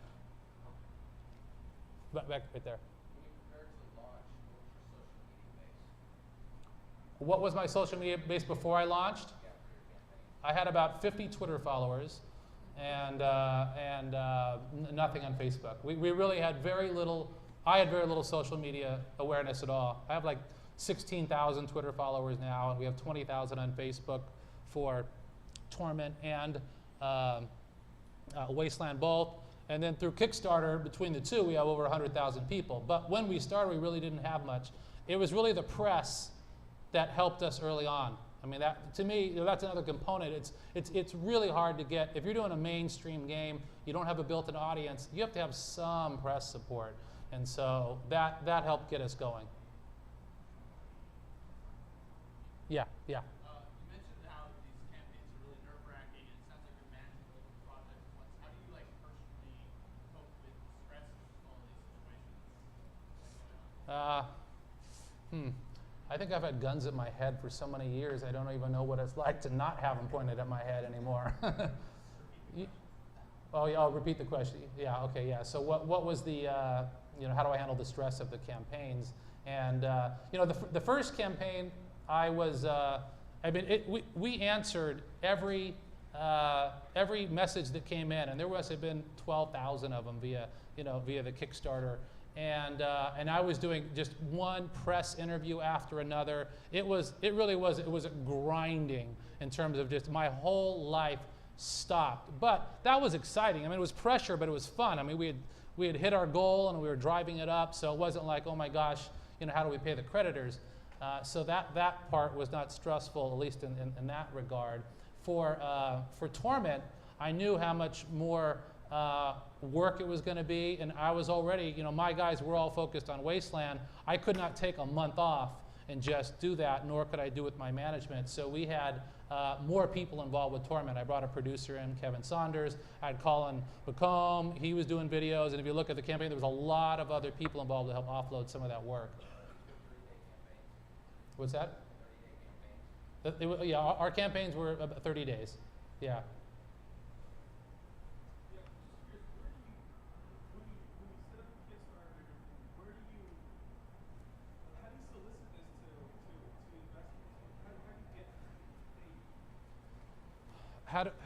Back right there. What was my social media base before I launched? I had about 50 Twitter followers and nothing on Facebook. We really had very little. I had very little social media awareness at all. I have like 16,000 Twitter followers now, and we have 20,000 on Facebook for Torment and Wasteland both. And then through Kickstarter, between the two, we have over 100,000 people. But when we started, we really didn't have much. It was really the press that helped us early on. I mean, that to me, that's another component. It's really hard to get, if you're doing a mainstream game, you don't have a built-in audience, you have to have some press support. And so that helped get us going. Yeah. You mentioned how these campaigns are really nerve-wracking, and it sounds like you're managing multiple projects at once. How do you personally cope with the stress of all these situations? I think I've had guns at my head for so many years, I don't even know what it's like to not have them pointed at my head anymore. I'll repeat the question. Yeah, okay, yeah. So what was the, how do I handle the stress of the campaigns? And, the first campaign, we answered every message that came in, and there must have been 12,000 of them via the Kickstarter. And I was doing just one press interview after another. It was grinding in terms of just my whole life stopped. But that was exciting. I mean, it was pressure, but it was fun. I mean, we had hit our goal and we were driving it up, so it wasn't like, oh my gosh, how do we pay the creditors? So that part was not stressful, at least in that regard. For Torment, I knew how much more work it was going to be, and I was already, my guys were all focused on Wasteland. I could not take a month off and just do that, nor could I do with my management. So we had more people involved with Torment. I brought a producer in, Kevin Saunders. I had Colin McComb. He was doing videos, and if you look at the campaign, there was a lot of other people involved to help offload some of that work. What's that? Yeah, our campaigns were about 30 days. Yeah.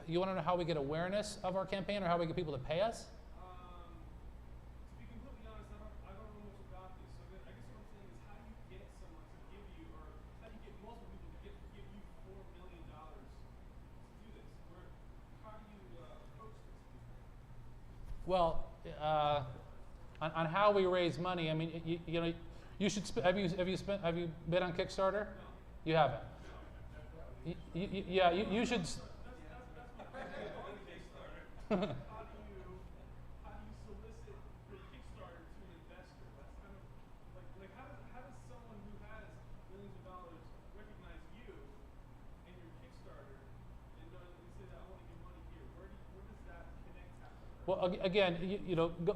You want to know how we get awareness of our campaign, or how we get people to pay us? To be completely honest, I don't know much about this. So I guess what I'm saying is, how do you get someone to give you, or how do you get multiple people to give you $4 million to do this? How do you approach this? Well, on how we raise money, I mean, you should. Have you been on Kickstarter? No. You haven't. No. You should. How do you solicit your Kickstarter to an investor? That's kind of like how does someone who has millions of dollars recognize you and your Kickstarter and say that I want to give money here? Where does that connect happen? Well, again,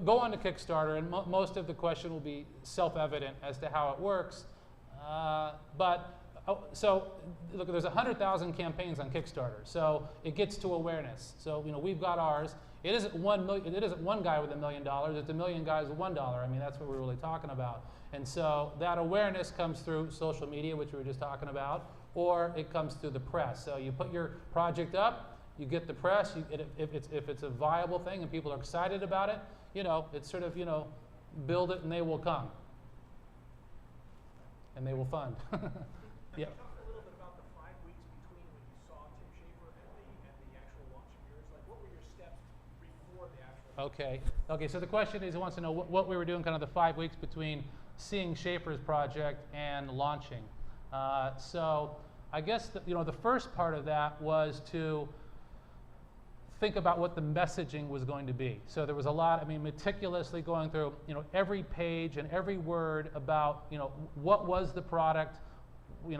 go on to Kickstarter, and most of the question will be self-evident as to how it works. So look, there's 100,000 campaigns on Kickstarter, so it gets to awareness. So we've got ours. It isn't one guy with $1 million. It's 1 million guys with $1. I mean, that's what we're really talking about. And so that awareness comes through social media, which we were just talking about, or it comes through the press. So you put your project up, you get the press. If it's a viable thing and people are excited about it, it's sort of build it and they will come, and they will fund. Yeah. Can you talk a little bit about the 5 weeks between when you saw Tim Schafer and the actual launch of yours? Like, what were your steps before the actual? Okay. So the question is, he wants to know what we were doing, kind of the 5 weeks between seeing Schafer's project and launching. So I guess the first part of that was to think about what the messaging was going to be. So there was a lot, meticulously going through, every page and every word about, what was the product. We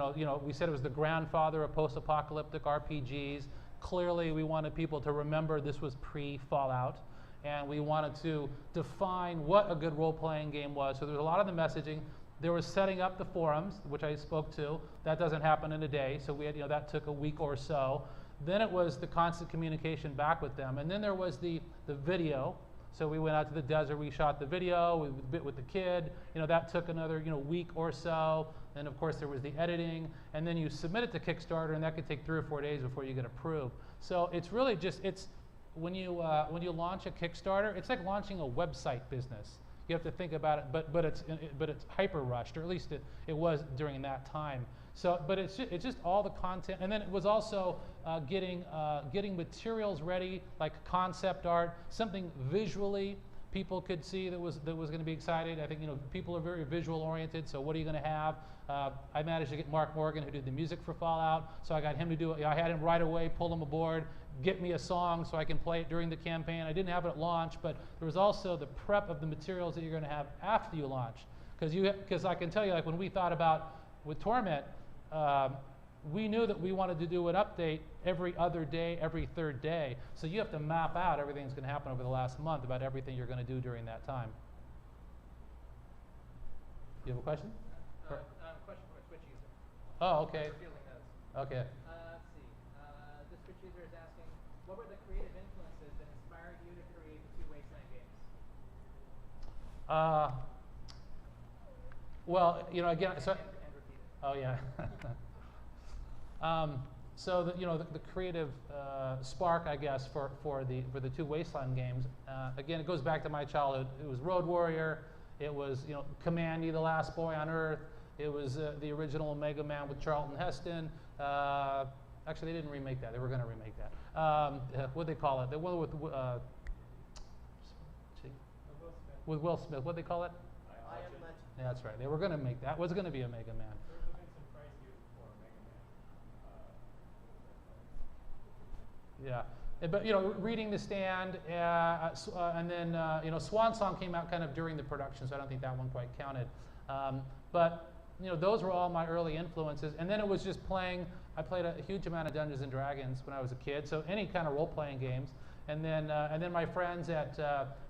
said it was the grandfather of post-apocalyptic RPGs. Clearly, we wanted people to remember this was pre-Fallout, and we wanted to define what a good role-playing game was. So there was a lot of the messaging. There was setting up the forums, which I spoke to. That doesn't happen in a day, so we had, that took a week or so. Then it was the constant communication back with them, and then there was the video. So we went out to the desert, we shot the video, we bit with the kid. That took another week or so. Then of course there was the editing, and then you submit it to Kickstarter, and that could take 3 or 4 days before you get approved. So it's really just when you launch a Kickstarter, it's like launching a website business. You have to think about it, but it's hyper rushed, or at least it was during that time. So, but it's just all the content, and then it was also getting materials ready, like concept art, something visually people could see that was going to be excited. I think, you know, people are very visual oriented, so what are you going to have? I managed to get Mark Morgan, who did the music for Fallout, so I got him to do it. I had him right away, pull him aboard, get me a song so I can play it during the campaign. I didn't have it at launch, but there was also the prep of the materials that you're going to have after you launch. Because I can tell you, like when we thought about with Torment, we knew that we wanted to do an update every other day, every third day. So you have to map out everything that's going to happen over the last month about everything you're going to do during that time. You have a question? Question for a Switch user. Oh, okay. Feeling those. Okay. Let's see. This Switch user is asking, what were the creative influences that inspired you to create the 2 Wasteland games? Well, you know, again, so. And repeat it. Oh yeah. So the, you know, the creative spark, I guess, for the 2 Wasteland games. Again, it goes back to my childhood. It was Road Warrior. It was, you know, Commandy, the Last Boy on Earth. It was the original Mega Man with Charlton Heston. Actually, they didn't remake that. They were going to remake that. What do they call it? The one with Will Smith. What do they call it? I Am Legend. Yeah, that's right. They were going to make that. It was going to be a Mega Man. Yeah, but you know, Reading the Stand, and then you know, Swan Song came out kind of during the production, so I don't think that one quite counted. But you know, those were all my early influences, and then it was just playing. I played a huge amount of Dungeons and Dragons when I was a kid, so any kind of role-playing games. And then my friends at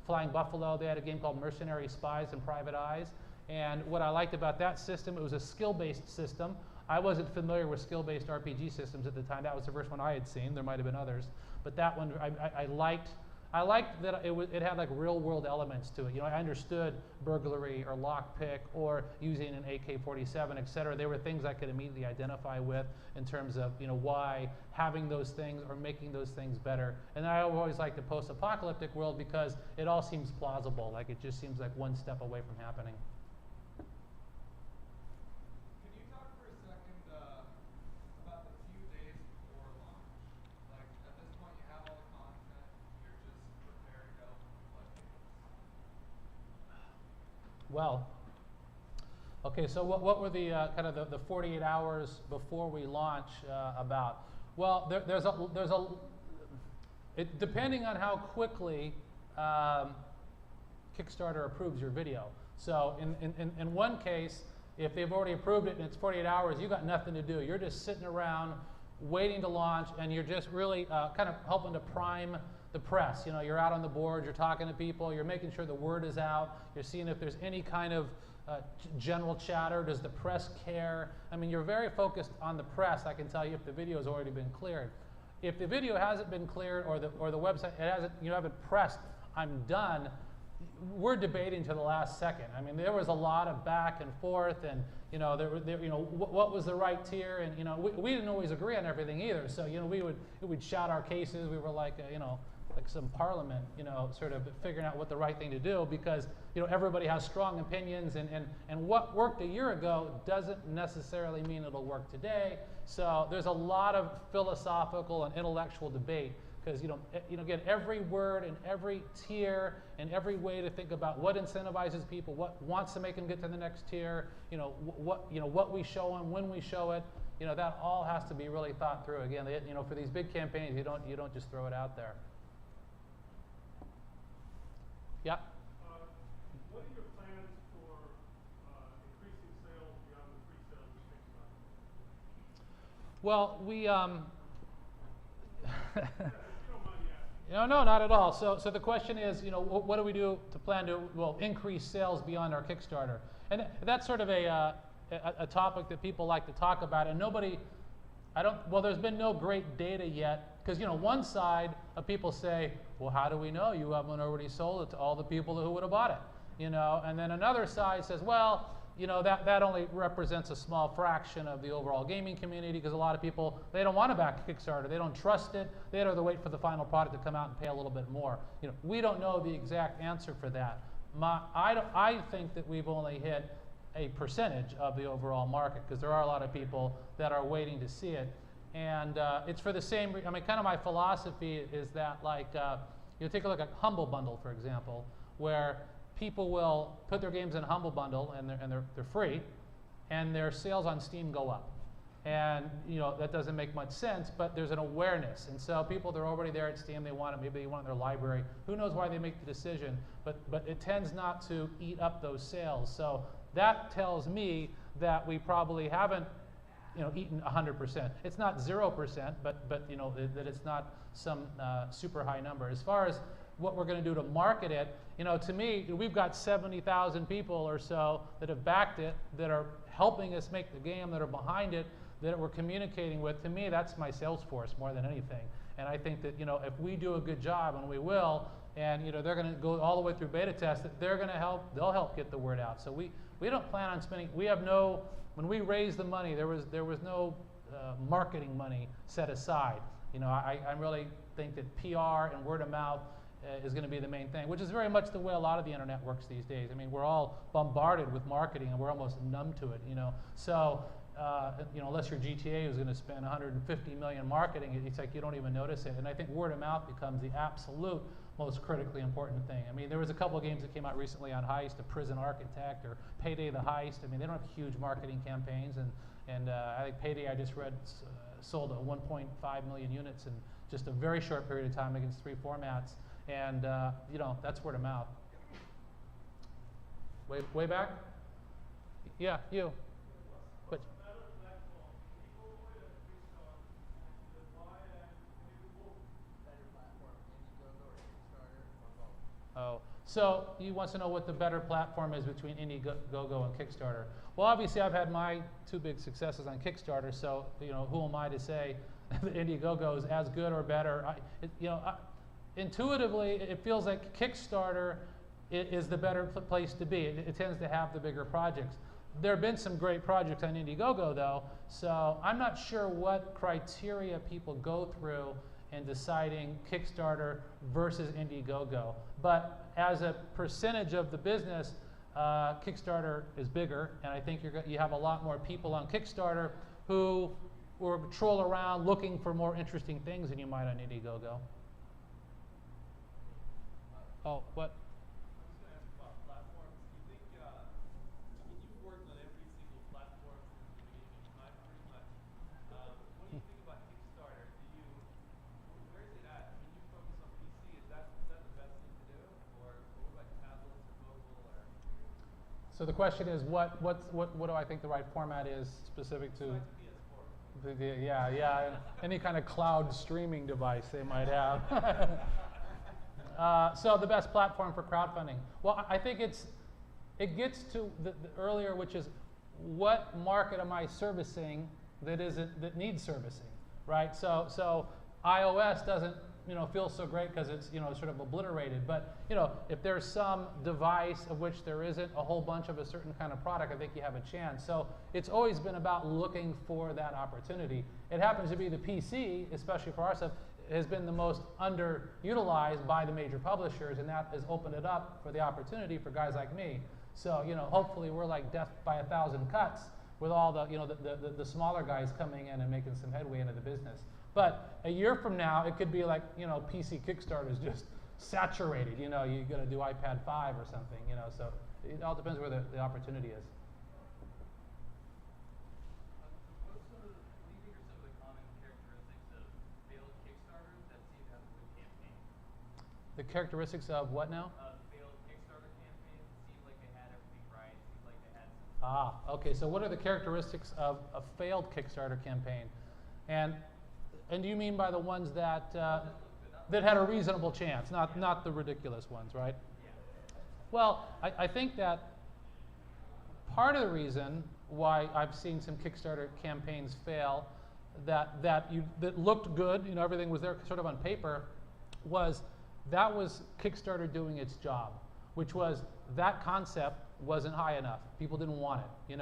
Flying Buffalo, they had a game called Mercenary Spies and Private Eyes. And what I liked about that system, it was a skill-based system. I wasn't familiar with skill-based RPG systems at the time. That was the first one I had seen. There might have been others, but that one I liked. I liked that it had like real-world elements to it. You know, I understood burglary or lockpick or using an AK-47, et cetera. They were things I could immediately identify with in terms of, you know, why having those things or making those things better. And I always liked the post-apocalyptic world because it all seems plausible. Like it just seems like one step away from happening. Well, okay, so what were the kind of the 48 hours before we launch about? Well, depending on how quickly Kickstarter approves your video. So in one case, if they've already approved it and it's 48 hours, you got nothing to do. You're just sitting around waiting to launch, and you're just really kind of helping to prime the press. You know, you're out on the board, you're talking to people, you're making sure the word is out, you're seeing if there's any kind of general chatter. Does the press care? I mean, you're very focused on the press. I can tell you if the video has already been cleared. If the video hasn't been cleared or the website you haven't pressed, I'm done, we're debating to the last second. I mean, there was a lot of back and forth, and you know, what was the right tier, and you know, we didn't always agree on everything either. So you know, we would shout our cases. We were like, you know, like some parliament, you know, sort of figuring out what the right thing to do, because you know, everybody has strong opinions, and what worked a year ago doesn't necessarily mean it'll work today. So there's a lot of philosophical and intellectual debate, because you know, again, every word and every tier and every way to think about what incentivizes people, what wants to make them get to the next tier, you know, what we show them, when we show it, you know, that all has to be really thought through. Again, you know, for these big campaigns, you don't just throw it out there. Yeah. What are your plans for increasing sales beyond the pre-sales of Kickstarter? Well, we If you don't mind me asking. No, not at all. So the question is, you know, what do we do to plan to, well, increase sales beyond our Kickstarter? And that's sort of a topic that people like to talk about, and there's been no great data yet, because, you know, one side of people say, well, how do we know you haven't already sold it to all the people who would have bought it? You know, and then another side says, well, you know, that only represents a small fraction of the overall gaming community, because a lot of people, they don't want to back Kickstarter. They don't trust it. They'd rather wait for the final product to come out and pay a little bit more. You know, we don't know the exact answer for that. I think that we've only hit a percentage of the overall market, because there are a lot of people that are waiting to see it. And it's for the same, I mean, kind of my philosophy is that, like, you take a look at Humble Bundle, for example. where people will put their games in a Humble Bundle and they're free, and their sales on Steam go up. And that doesn't make much sense, but there's an awareness. And so people that are already there at Steam, they want it, maybe they want it in their library. Who knows why they make the decision, but it tends not to eat up those sales. So that tells me that we probably haven't eaten 100%. It's not 0%, but that it's not some super high number. As far as what we're going to do to market it, to me, we've got 70,000 people or so that have backed it, that are helping us make the game, that are behind it, that we're communicating with. To me, that's my sales force more than anything. And I think that if we do a good job, and we will, and they're going to go all the way through beta test, that they're going to help. They'll help get the word out. So we don't plan on spending. We have no. When we raised the money, there was no marketing money set aside. I really think that PR and word of mouth is going to be the main thing, which is very much the way a lot of the internet works these days. I mean, we're all bombarded with marketing, and we're almost numb to it. So unless your GTA is going to spend 150 million marketing, it's like you don't even notice it. And I think word of mouth becomes the absolute most critically important thing. I mean, there was a couple of games that came out recently on Heist, a Prison Architect, or Payday the Heist. I mean, they don't have huge marketing campaigns, and I think Payday, I just read, sold 1.5 million units in just a very short period of time against 3 formats, and that's word of mouth. Way back? Yeah, you. But, oh, so he wants to know what the better platform is between Indiegogo and Kickstarter. Well, obviously, I've had my 2 big successes on Kickstarter, so who am I to say that Indiegogo is as good or better? Intuitively, it feels like Kickstarter is the better place to be. It tends to have the bigger projects. There have been some great projects on Indiegogo, though, so I'm not sure what criteria people go through in deciding Kickstarter versus Indiegogo. But as a percentage of the business, Kickstarter is bigger, and I think you have a lot more people on Kickstarter who troll around looking for more interesting things than you might on Indiegogo. Oh, what? So the question is, what do I think the right format is specific to? Yeah, any kind of cloud streaming device they might have. So the best platform for crowdfunding. Well, I think it gets to the earlier, which is what market am I servicing that needs servicing, right? So iOS doesn't feel so great because it's sort of obliterated. But if there's some device of which there isn't a whole bunch of a certain kind of product, I think you have a chance. So it's always been about looking for that opportunity. It happens to be the PC, especially for our stuff, has been the most underutilized by the major publishers, and that has opened it up for the opportunity for guys like me. So hopefully we're like death by 1,000 cuts with all the smaller guys coming in and making some headway into the business. But a year from now, it could be like, PC Kickstarter is just saturated. You're going to do iPad 5 or something, So it all depends where the opportunity is. What do you think are some of the common characteristics of failed Kickstarters that seem to have a good campaign? The characteristics of what now? Failed Kickstarter campaigns seem like they had everything right. Seems like they had some. Okay. So what are the characteristics of a failed Kickstarter campaign? And do you mean by the ones that had a reasonable chance, not the ridiculous ones, right? Yeah. Well, I think that part of the reason why I've seen some Kickstarter campaigns fail that looked good, everything was there sort of on paper, was Kickstarter doing its job, which was that concept wasn't high enough. People didn't want it.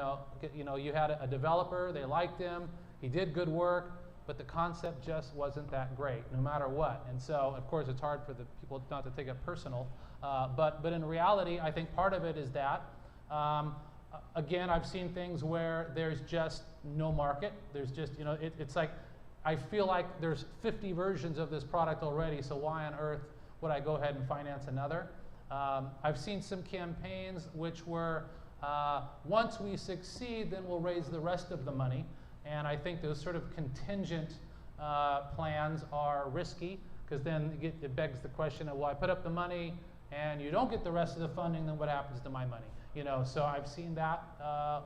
You had a developer, they liked him, he did good work, but the concept just wasn't that great, no matter what. And so, of course, it's hard for the people not to take it personal. But in reality, I think part of it is that. Again, I've seen things where there's just no market. There's just, it's like, I feel like there's 50 versions of this product already, so why on earth would I go ahead and finance another? I've seen some campaigns which were, once we succeed, then we'll raise the rest of the money. And I think those sort of contingent plans are risky, because then it begs the question of, well, I put up the money and you don't get the rest of the funding, then what happens to my money? You know, so I've seen that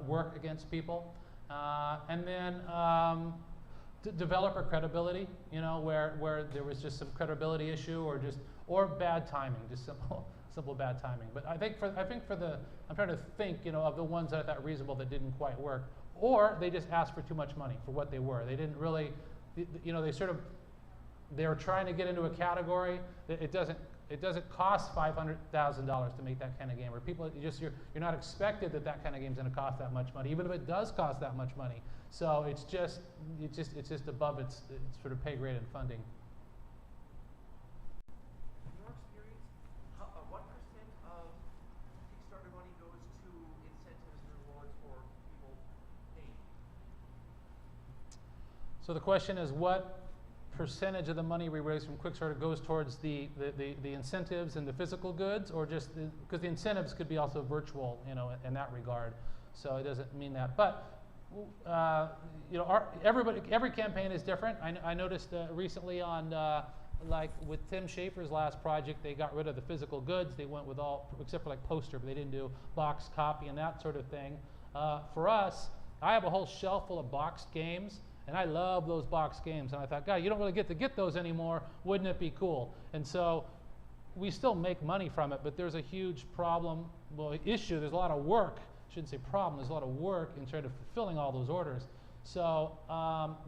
work against people. And then developer credibility, you know, where there was just some credibility issue, or bad timing, just simple bad timing. But I think for the, I'm trying to think, you know, of the ones that I thought reasonable that didn't quite work, or they just asked for too much money for what they were. They didn't really, you know, they were trying to get into a category that it doesn't cost $500,000 to make that kind of game. Or people, you're not expected that kind of game is going to cost that much money, even if it does cost that much money. So it's just above its sort of pay grade in funding. In your experience, what percent of Kickstarter money goes to incentives and rewards for people paying? So the question is, what percentage of the money we raise from Kickstarter goes towards the incentives and the physical goods, or just because the incentives could be also virtual, you know, in that regard. So it doesn't mean that. But you know, every campaign is different. I noticed recently on like with Tim Schafer's last project, they got rid of the physical goods. They went with all except for like poster, but they didn't do box copy and that sort of thing. For us, I have a whole shelf full of boxed games. And I love those box games. And I thought, God, you don't really get to get those anymore. Wouldn't it be cool? And so we still make money from it, but there's a huge problem, well, issue. There's a lot of work. I shouldn't say problem. There's a lot of work in sort of fulfilling all those orders. So,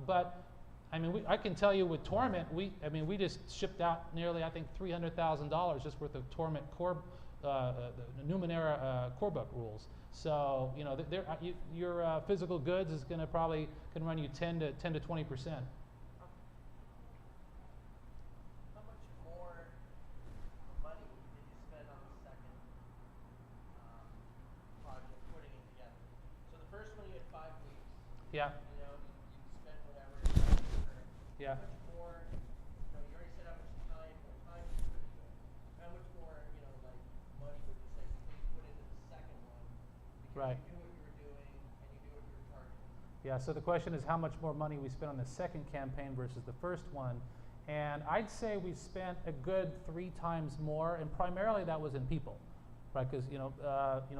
but I mean, I can tell you with Torment, we just shipped out nearly, I think, $300,000 just worth of Torment core, the Numenera core book rules. So, you know, your physical goods is going to probably can run you 10 to 20%. How much more money did you spend on the second project, putting it together? So the first one you had 5 weeks. Yeah. You know, you spent whatever. Yeah. How much more? You know, you already said how much time you put into it. How much more, you know, like money would you say you put into the second one? Because Right. you knew what you were doing and you knew what you were targeting. Yeah, so the question is how much more money we spent on the second campaign versus the first one. And I'd say we spent a good 3 times more, and primarily that was in people, right? Because you know,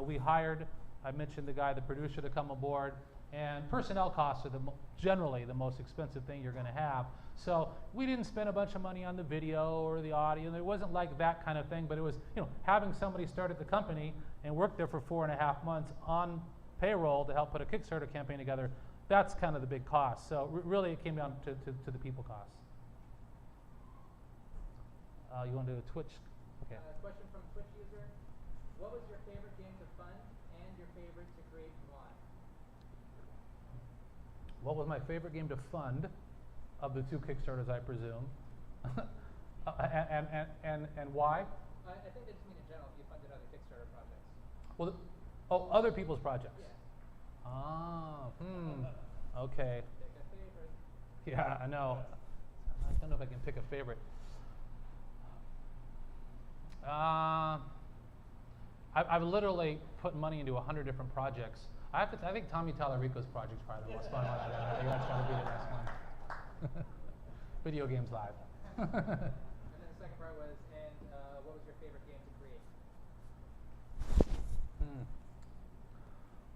we hired, I mentioned the guy, the producer, to come aboard, and personnel costs are generally the most expensive thing you're going to have. So we didn't spend a bunch of money on the video or the audio. It wasn't like that kind of thing, but it was, you know, having somebody start at the company and work there for 4.5 months on payroll to help put a Kickstarter campaign together. That's kind of the big cost. So really it came down to the people costs. You want to do a Twitch? Okay. Question from Twitch user. What was your favorite game to fund and your favorite to create and why? What was my favorite game to fund of the 2 Kickstarters, I presume? and why? I think they just mean in general if you funded other Kickstarter projects. Well, other people's projects. Yeah. Okay. Pick a favorite. Yeah, I know. I don't know if I can pick a favorite. I've literally put money into 100 different projects. I think Tommy Tallarico's project's probably the most fun one I've ever had. That's trying to be the next one. Video games live. And then the second part was, and what was your favorite game to create?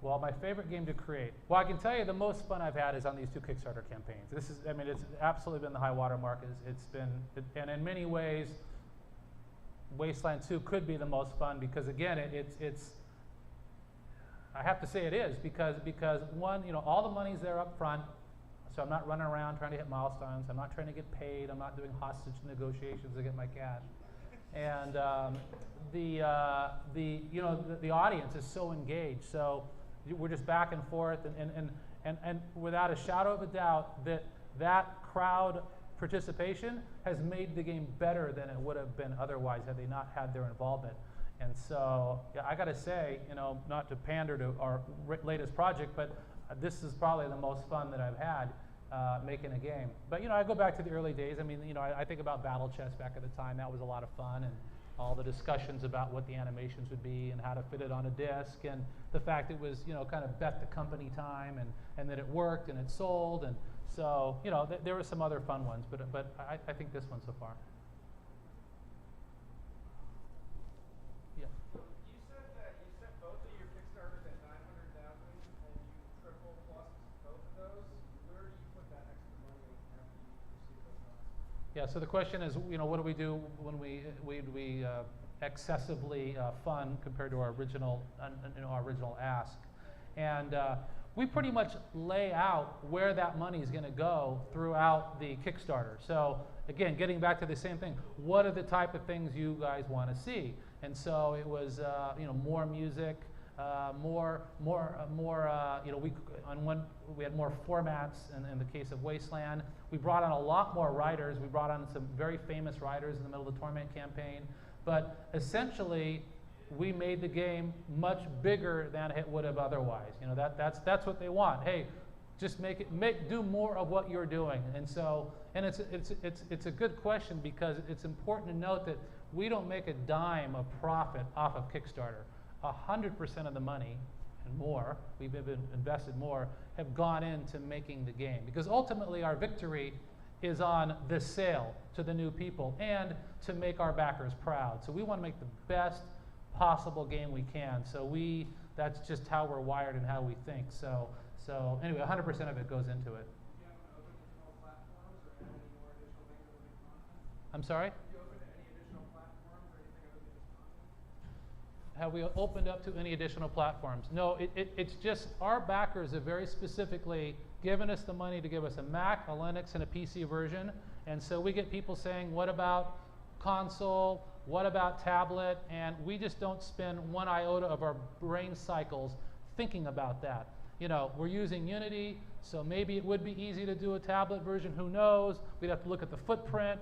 Well, my favorite game to create. Well, I can tell you the most fun I've had is on these 2 Kickstarter campaigns. This is, I mean, it's absolutely been the high water mark. It's been, and in many ways, Wasteland 2 could be the most fun because again, it's I have to say it is because one, you know, all the money's there up front, so I'm not running around trying to hit milestones. I'm not trying to get paid. I'm not doing hostage negotiations to get my cash. And the audience is so engaged. So we're just back and forth, and without a shadow of a doubt, that crowd participation has made the game better than it would have been otherwise had they not had their involvement. And so, yeah, I got to say, you know, not to pander to our latest project, but this is probably the most fun that I've had making a game. But you know, I go back to the early days. I mean, you know, I think about Battle Chess back at the time. That was a lot of fun, all the discussions about what the animations would be and how to fit it on a disc, and the fact it was, kind of bet the company time, and that it worked and it sold, and so, there were some other fun ones, but I think this one so far. Yeah. So you said that you set both of your Kickstarters at 900,000 and you triple plus both of those. Where do you put that extra money after you receive those funds? Yeah, so the question is, what do we do when we excessively fund compared to our original ask? And we pretty much lay out where that money is going to go throughout the Kickstarter. So again, getting back to the same thing, what are the type of things you guys want to see? And so it was, more music, we had more formats in the case of Wasteland. We brought on a lot more writers. We brought on some very famous writers in the middle of the Torment campaign. But essentially, we made the game much bigger than it would have otherwise. That's what they want. Hey, just do more of what you're doing. And so, and it's a good question, because it's important to note that we don't make a dime of profit off of Kickstarter. 100% of the money and more, we've even invested more, have gone into making the game, because ultimately our victory is on the sale to the new people and to make our backers proud. So we want to make the best possible game we can. So that's just how we're wired and how we think. So anyway, 100% of it goes into it. Do you have an open additional platforms or any more additional things that will make content? I'm sorry? Have you opened to any additional platforms or anything other than just content? Have we opened up to any additional platforms? No, it's just our backers have very specifically given us the money to give us a Mac, a Linux, and a PC version. And so we get people saying, what about console? What about tablet? And we just don't spend one iota of our brain cycles thinking about that. We're using Unity, so maybe it would be easy to do a tablet version. Who knows? We'd have to look at the footprint.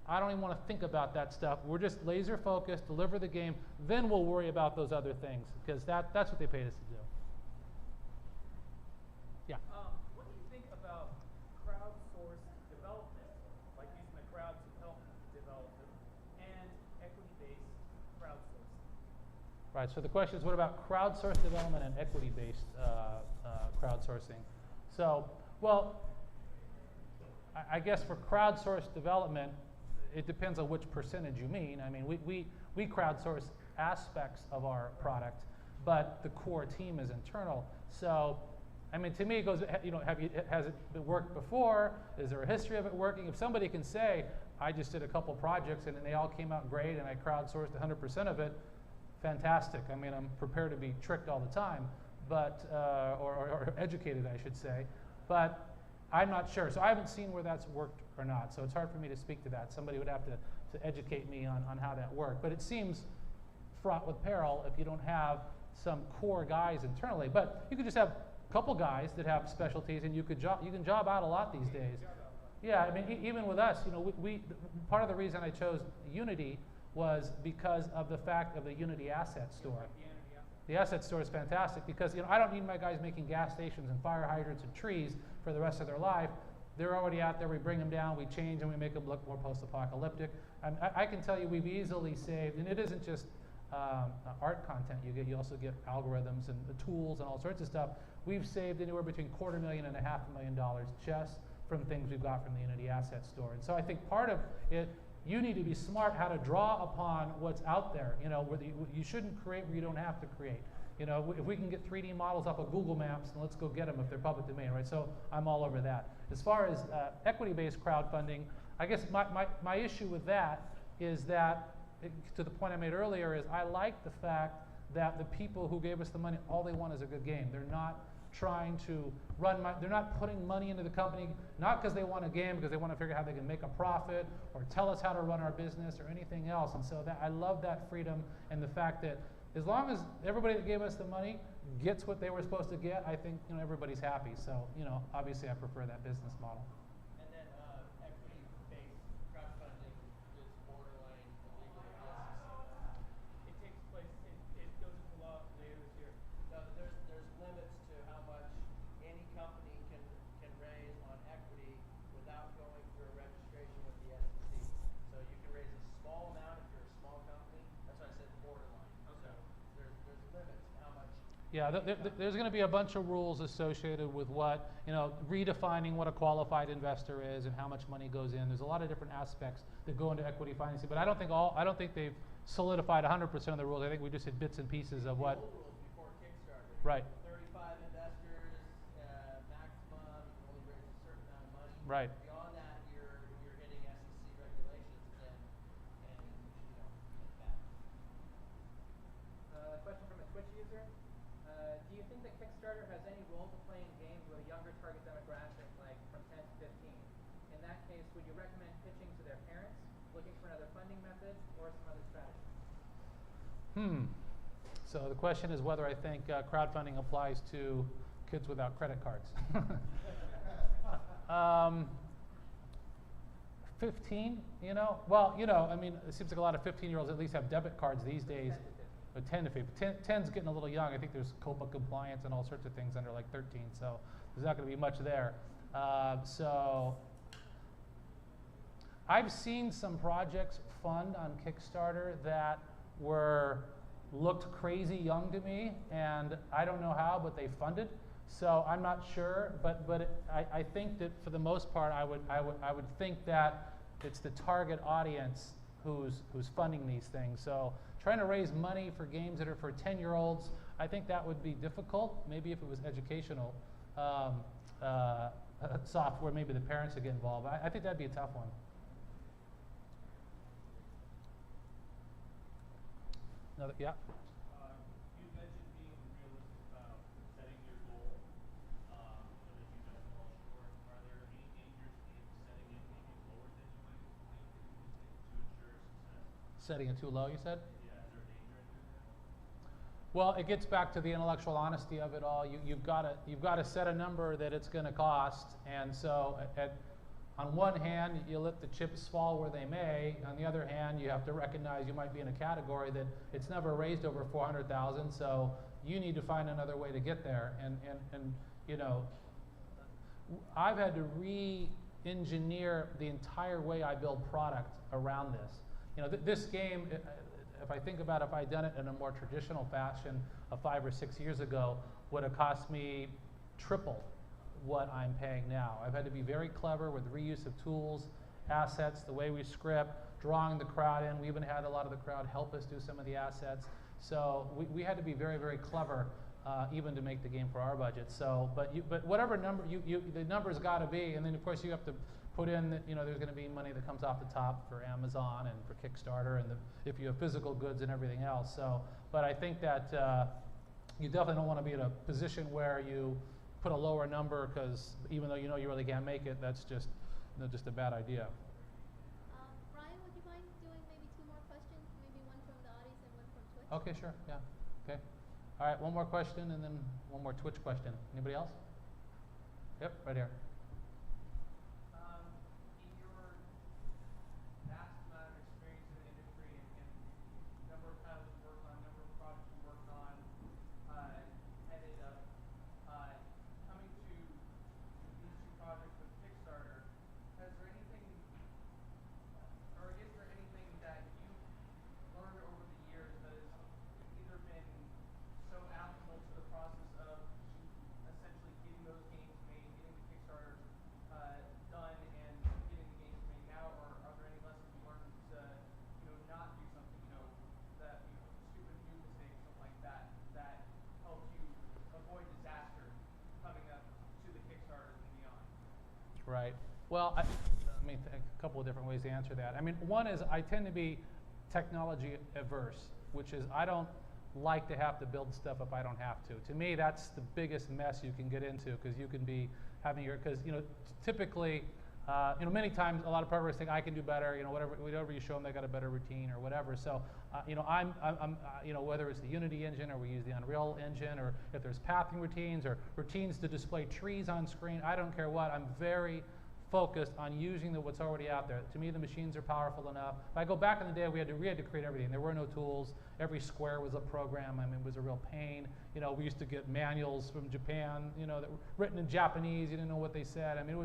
I don't even want to think about that stuff. We're just laser focused, deliver the game, then we'll worry about those other things, because that's what they paid us to do. Yeah. What do you think about crowdsourced development, like using the crowd to help development, and equity-based crowdsourcing? Right, so the question is, what about crowdsourced development and equity-based crowdsourcing? So, well, I guess for crowdsourced development, it depends on which percentage you mean. I mean, we crowdsource aspects of our product, but the core team is internal. So, I mean, to me, it goes, has it worked before? Is there a history of it working? If somebody can say, I just did a couple projects and they all came out great and I crowdsourced 100% of it, fantastic. I mean, I'm prepared to be tricked all the time, but, or educated, I should say. But I'm not sure. So I haven't seen where that's worked or not. So it's hard for me to speak to that. Somebody would have to educate me on how that worked. But it seems fraught with peril if you don't have some core guys internally. But you could just have a couple guys that have specialties, and you can job out a lot these days. Yeah, I mean, even with us, we part of the reason I chose Unity was because of the fact of the Unity asset store. The asset store is fantastic because I don't need my guys making gas stations and fire hydrants and trees for the rest of their life. They're already out there. We bring them down, we change them, we make them look more post-apocalyptic. I can tell you we've easily saved, and it isn't just art content. You also get algorithms and the tools and all sorts of stuff. We've saved anywhere between $250,000 and $500,000 just from things we've got from the Unity asset store. And so I think part of it, you need to be smart how to draw upon what's out there. You shouldn't create where you don't have to create. If we can get 3D models off of Google Maps, then let's go get them if they're public domain, right? So I'm all over that. As far as equity-based crowdfunding, I guess my issue with that is that, to the point I made earlier, is I like the fact that the people who gave us the money, all they want is a good game. They're not trying to they're not putting money into the company, not because they want a game, because they want to figure out how they can make a profit or tell us how to run our business or anything else. And so I love that freedom and the fact that as long as everybody that gave us the money gets what they were supposed to get, I think everybody's happy. So obviously I prefer that business model. And then equity-based crowdfunding is borderline illegal in the SEC. It takes place, it goes into law later this year. Now, there's limits to how much any company can raise on equity without going through a registration with the SEC. So you can raise a small amount if you're a small company, limits to how much. Yeah, there's going to be a bunch of rules associated with what, redefining what a qualified investor is and how much money goes in. There's a lot of different aspects that go into equity financing, but I don't think they've solidified 100% of the rules. I think we just hit bits and pieces of what. The old rules before Kickstarter. Right. 35 investors, maximum, you can only raise a certain amount of money. Right. Beyond that, you're hitting SEC regulations and like that. Question from a Twitch user. Do you think that Kickstarter has any role to play in games with a younger target demographic, like from 10 to 15? In that case, would you recommend pitching to their parents, looking for another funding method, or some other strategy? So the question is whether I think crowdfunding applies to kids without credit cards. 15, well, I mean, it seems like a lot of 15-year-olds at least have debit cards these days. 10 to 15. 10's getting a little young. I think there's COPA compliance and all sorts of things under like 13, so there's not going to be much there. So I've seen some projects fund on Kickstarter that looked crazy young to me, and I don't know how, but they funded. So I'm not sure, but I think that for the most part, I would think that it's the target audience who's funding these things. So trying to raise money for games that are for 10-year-olds, I think that would be difficult. Maybe if it was educational software, maybe the parents would get involved. I think that'd be a tough one. Another, yeah. You mentioned being realistic about setting your goal so that you don't fall short. Are there any dangers in setting it maybe lower than you might think to ensure success? Setting it too low, you said? Yeah, is there danger in doing that? Well, it gets back to the intellectual honesty of it all. You've got to set a number that it's going to cost, and so on one hand, you let the chips fall where they may. On the other hand, you have to recognize you might be in a category that it's never raised over 400,000, so you need to find another way to get there. And I've had to re-engineer the entire way I build product around this. This game, if I think about if I'd done it in a more traditional fashion 5 or 6 years ago, would have cost me triple what I'm paying now. I've had to be very clever with reuse of tools, assets, the way we script, drawing the crowd in. We even had a lot of the crowd help us do some of the assets. So we had to be very, very clever even to make the game for our budget. So, but whatever number the number's got to be, and then of course you have to put in that there's going to be money that comes off the top for Amazon and for Kickstarter, and if you have physical goods and everything else. So, but I think that you definitely don't want to be in a position where you put a lower number because even though you really can't make it, that's just a bad idea. Ryan, would you mind doing maybe 2 more questions? Maybe one from the audience and one from Twitch? Okay, sure, yeah, okay. All right, one more question and then one more Twitch question. Anybody else? Yep, right here. In your vast amount of experience in the industry and number of titles you worked on, number of projects you worked on, headed up, coming to these 2 projects with Kickstarter, is there anything that you learned over the years that has either been so applicable to the process of essentially getting those games made, getting the Kickstarter done, and getting the games made now, or are there any lessons you learned to not do something that stupid new mistake, something like that helped you avoid disaster coming up to the Kickstarters and beyond? Right. Well, I mean, a couple of different ways to answer that. I mean, one is I tend to be technology averse, which is I don't like to have to build stuff if I don't have to. To me, that's the biggest mess you can get into because you can be having because typically, many times a lot of programmers think I can do better. Whatever you show them, they got a better routine or whatever. So, I'm whether it's the Unity engine or we use the Unreal engine, or if there's pathing routines or routines to display trees on screen, I don't care what. I'm very focused on using what's already out there. To me, the machines are powerful enough. If I go back in the day, we had to create everything. There were no tools. Every square was a program. I mean, it was a real pain. You know, we used to get manuals from Japan, you know, that were written in Japanese. You didn't know what they said. I mean,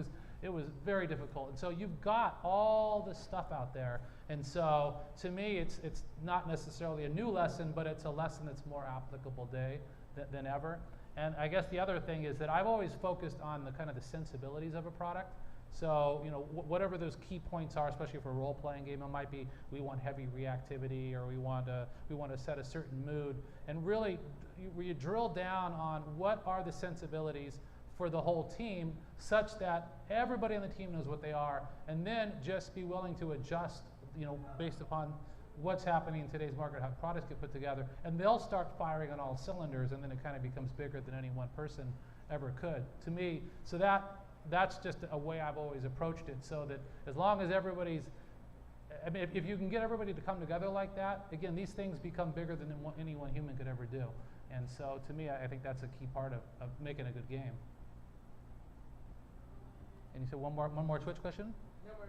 it was very difficult. And so you've got all this stuff out there. And so to me, it's not necessarily a new lesson, but it's a lesson that's more applicable than ever. And I guess the other thing is that I've always focused on the kind of the sensibilities of a product. So, you know, whatever those key points are, especially for a role-playing game, it might be we want heavy reactivity, or we want to set a certain mood, and really you drill down on what are the sensibilities for the whole team, such that everybody on the team knows what they are, and then just be willing to adjust, you know, based upon what's happening in today's market, how products get put together, and they'll start firing on all cylinders, and then it kind of becomes bigger than any one person ever could. To me, so that's just a way I've always approached it, so that as long as everybody's, I mean, if you can get everybody to come together like that, again, these things become bigger than any one human could ever do. And so to me, I think that's a key part of making a good game. And you said one more Twitch question? No more.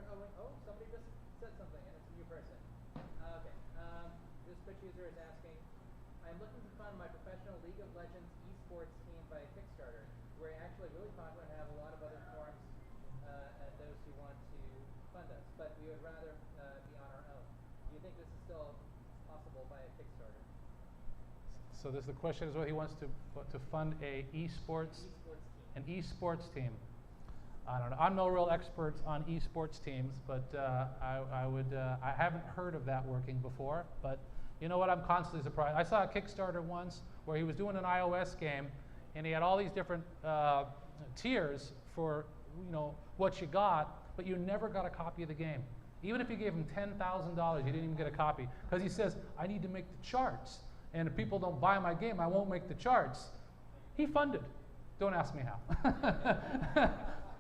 Somebody just said something, and it's a new person. Okay. This Twitch user is asking, I'm looking to fund my professional League of Legends esports team by Kickstarter. We're actually really popular and have a lot of other forums and those who want to fund us, but we would rather be on our own. Do you think this is still possible by a Kickstarter? So the question is whether he wants to fund an esports team. I don't know. I'm no real expert on esports teams, but I haven't heard of that working before. But you know what? I'm constantly surprised. I saw a Kickstarter once where he was doing an iOS game, and he had all these different tiers for, you know, what you got, but you never got a copy of the game. Even if you gave him $10,000, you didn't even get a copy, because he says, I need to make the charts, and if people don't buy my game, I won't make the charts. He funded. Don't ask me how.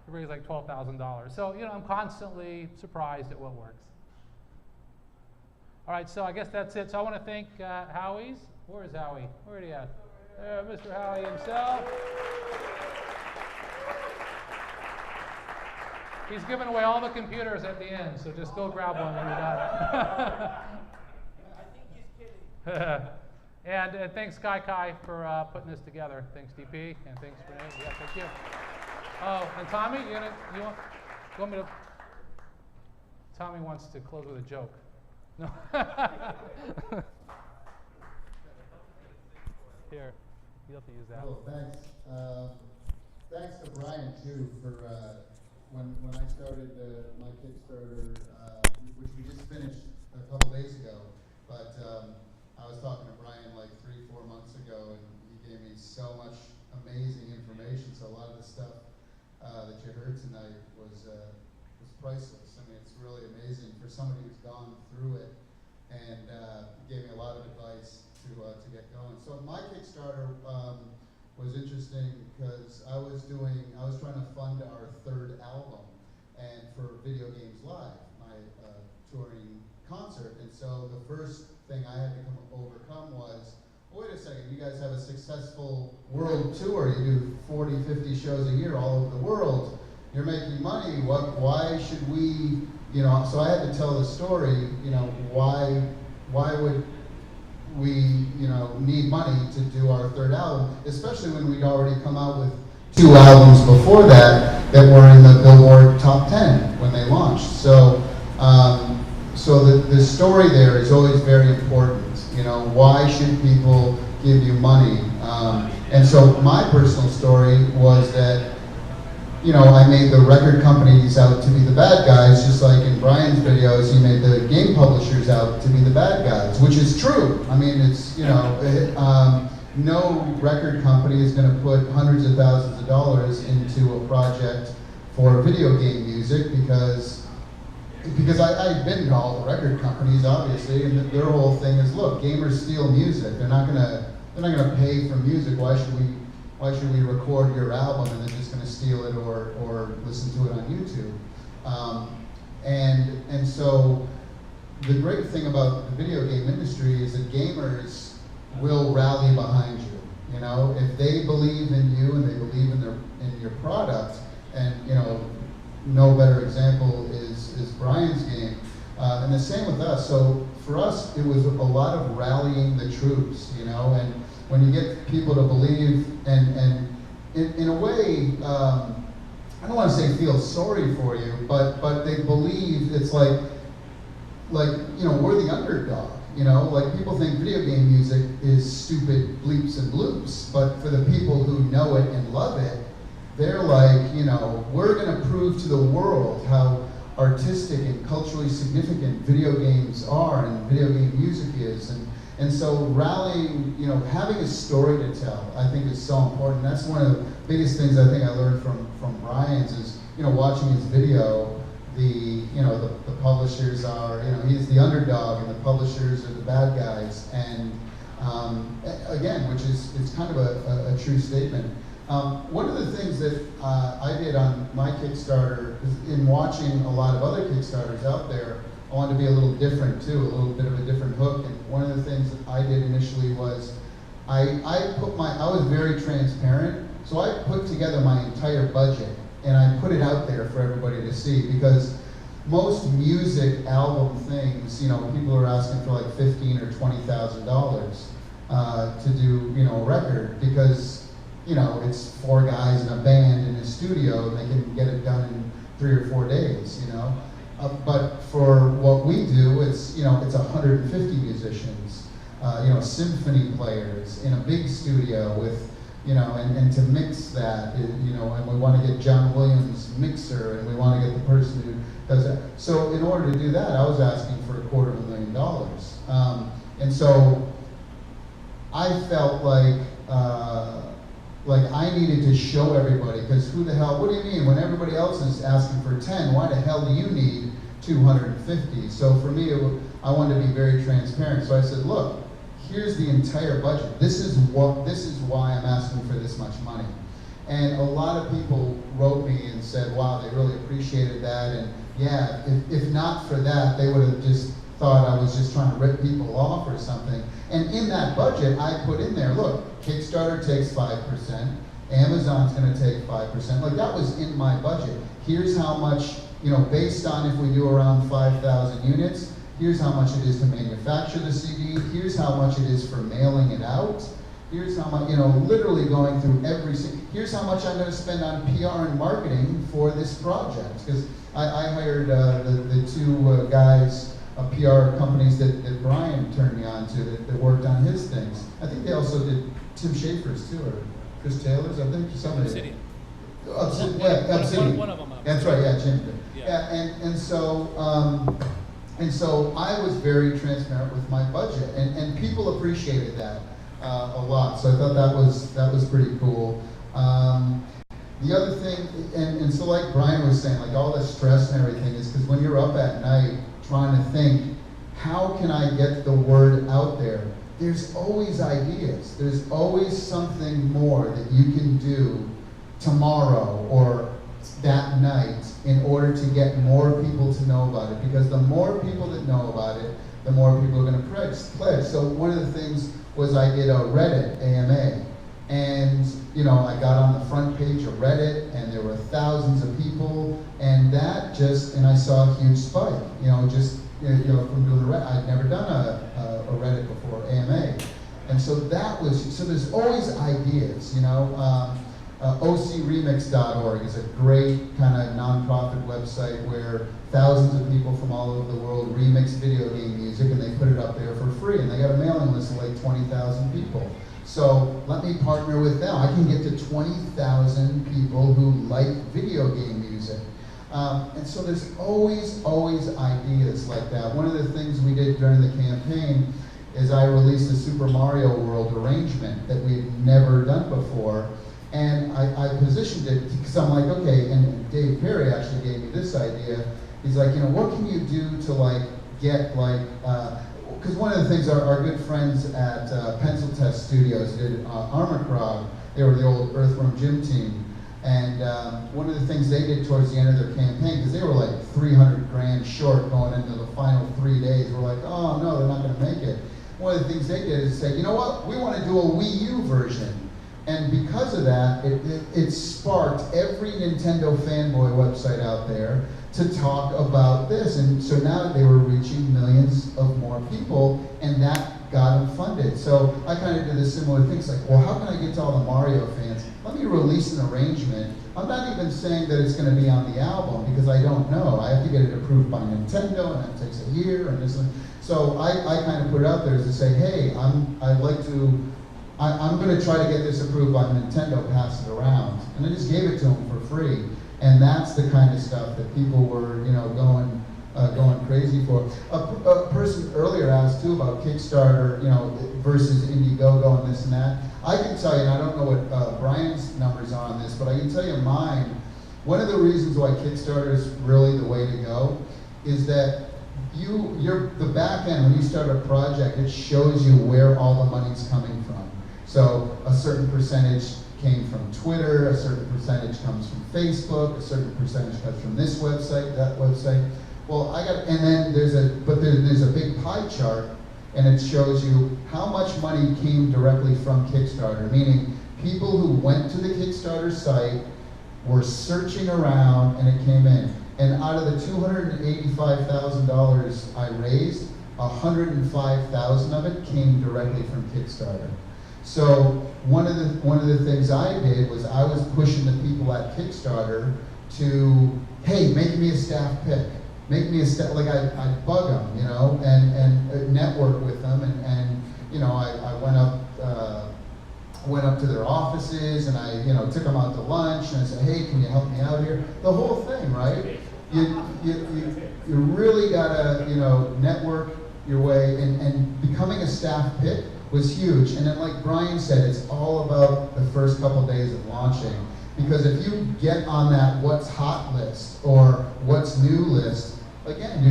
He raised like $12,000. So, you know, I'm constantly surprised at what works. All right, so I guess that's it. So I want to thank Howie's. Where is Howie? Where is he at? Mr. Howie himself. He's giving away all the computers at the end, so just go grab one when you're done. I think he's kidding. And thanks, Kai, for putting this together. Thanks, DP, and thanks, Renee. Yeah, thank you. Oh, and Tommy, you want me to? Tommy wants to close with a joke. No. Here, you have to use that. Oh, thanks. Thanks to Brian too for when I started my Kickstarter, which we just finished a couple days ago. But I was talking to Brian like 3-4 months ago, and he gave me so much amazing information. So a lot of the stuff that you heard tonight was priceless. I mean, it's really amazing for somebody who's gone through it, and gave me a lot of advice to get going. So my Kickstarter was interesting because I was trying to fund our third album, and for Video Games Live, my touring concert. And so the first thing I had to overcome was, wait a second, you guys have a successful world tour. You do 40, 50 shows a year all over the world. You're making money. Why should we, you know, so I had to tell the story, you know, why would we, you know, need money to do our third album, especially when we'd already come out with 2 albums before that were in the Billboard Top 10 when they launched. So, the story there is always very important. You know, why should people give you money? And so my personal story was that, you know, I made the record companies out to be the bad guys, just like in Brian's videos, he made the game publishers out to be the bad guys, which is true. I mean, it's, you know, no record company is going to put hundreds of thousands of dollars into a project for video game music because I've been to all the record companies, obviously, and their whole thing is, look, gamers steal music. They're not gonna pay for music. Why should we record your album and they're just gonna steal it or listen to it on YouTube? And so the great thing about the video game industry is that gamers will rally behind you. You know, if they believe in you and they believe in your product, and you know, no better example is Brian's game. And the same with us. So for us, it was a lot of rallying the troops, you know, and when you get people to believe and in a way, I don't want to say feel sorry for you, but they believe it's like, you know, we're the underdog, you know, like people think video game music is stupid bleeps and bloops, but for the people who know it and love it, they're like, you know, we're going to prove to the world how artistic and culturally significant video games are and video game music is. And so rallying, you know, having a story to tell, I think is so important. That's one of the biggest things I think I learned from Brian's is, you know, watching his video, the publishers are, you know, he's the underdog and the publishers are the bad guys. And again, which is, it's kind of a true statement. One of the things that I did on my Kickstarter is in watching a lot of other Kickstarters out there, I wanted to be a little different too, a little bit of a different hook. And one of the things that I did initially was I was very transparent. So I put together my entire budget and I put it out there for everybody to see, because most music album things, you know, people are asking for like $15,000 or $20,000 to do, you know, a record, because, you know, it's 4 guys in a band in a studio and they can get it done in 3 or 4 days, you know. But for what we do, it's, you know, it's 150 musicians, you know, symphony players in a big studio with, you know, and to mix that, you know, and we want to get John Williams' mixer, and we want to get the person who does that. So in order to do that, I was asking for $250,000. And so I felt like I needed to show everybody, because who the hell, what do you mean, when everybody else is asking for 10, why the hell do you need 250? So for me, I wanted to be very transparent. So I said, look, here's the entire budget. This is why I'm asking for this much money. And a lot of people wrote me and said, wow, they really appreciated that. And yeah, if not for that, they would have just thought I was just trying to rip people off or something. And in that budget, I put in there, look, Kickstarter takes 5%, Amazon's gonna take 5%. Like, that was in my budget. Here's how much, you know, based on if we do around 5,000 units, here's how much it is to manufacture the CD, here's how much it is for mailing it out, here's how much, you know, literally going through here's how much I'm gonna spend on PR and marketing for this project. Because I hired the 2 guys, PR companies that Brian turned me on to that worked on his things. I think they also did Tim Schafer's too, or Chris Taylor's, I think, somebody. Obsidian. Obsidian. One of them. That's right, yeah, Jim did. Yeah, and so I was very transparent with my budget, and people appreciated that a lot. So I thought that was pretty cool. The other thing, and so like Brian was saying, like all the stress and everything is because when you're up at night trying to think, how can I get the word out there? There's always ideas. There's always something more that you can do tomorrow or that night in order to get more people to know about it. Because the more people that know about it, the more people are going to pledge. So one of the things was I did a Reddit AMA. And, you know, I got on the front page of Reddit, and there were thousands of people, and that just, and I saw a huge spike, you know, just, you know, from doing the Reddit. I'd never done a Reddit before, AMA. And so that was, so there's always ideas, you know. OCRemix.org is a great kind of nonprofit website where thousands of people from all over the world remix video game music, and they put it up there for free, and they got a mailing list of like 20,000 people. So let me partner with them. I can get to 20,000 people who like video game music. And so there's always ideas like that. One of the things we did during the campaign is I released a Super Mario World arrangement that we had never done before. And I positioned it because I'm like, okay, and Dave Perry actually gave me this idea. He's like, you know, what can you do to like get like, because one of the things our good friends at Pencil Test Studios did, Armorcrog, they were the old Earthworm Jim team. And one of the things they did towards the end of their campaign, because they were like 300 grand short going into the final 3 days, we're like, oh no, they're not gonna make it. One of the things they did is say, you know what, we wanna do a Wii U version And because of that, it sparked every Nintendo fanboy website out there to talk about this. And so now they were reaching millions of more people, and that got them funded. So I kind of did a similar thing. It's like, well, how can I get to all the Mario fans? Let me release an arrangement. I'm not even saying that it's going to be on the album because I don't know. I have to get it approved by Nintendo, and that takes a year. And this. So I kind of put it out there to say, hey, I'm going to try to get this approved by Nintendo, pass it around. And I just gave it to them for free. And that's the kind of stuff that people were, going crazy for. A person earlier asked too about Kickstarter, versus Indiegogo and this and that. I can tell you, and I don't know what Brian's numbers are on this, but I can tell you mine. One of the reasons why Kickstarter is really the way to go is that the back end, when you start a project, it shows you where all the money's coming from. So a certain percentage came from Twitter, a certain percentage comes from Facebook, a certain percentage comes from this website, that website. Well, and then there's a big pie chart, and it shows you how much money came directly from Kickstarter, meaning people who went to the Kickstarter site were searching around and it came in. And out of the $285,000 I raised, $105,000 of it came directly from Kickstarter. So one of the things I did was I was pushing the people at Kickstarter to, hey, make me a staff pick. Make me a staff, like I'd bug them, and network with them, and I went up to their offices, and I took them out to lunch, and I said, hey, can you help me out here? The whole thing, right? You really gotta network your way, and becoming a staff pick was huge. And then, like Brian said, it's all about the first couple days of launching. Because if you get on that what's hot list or what's new list, again,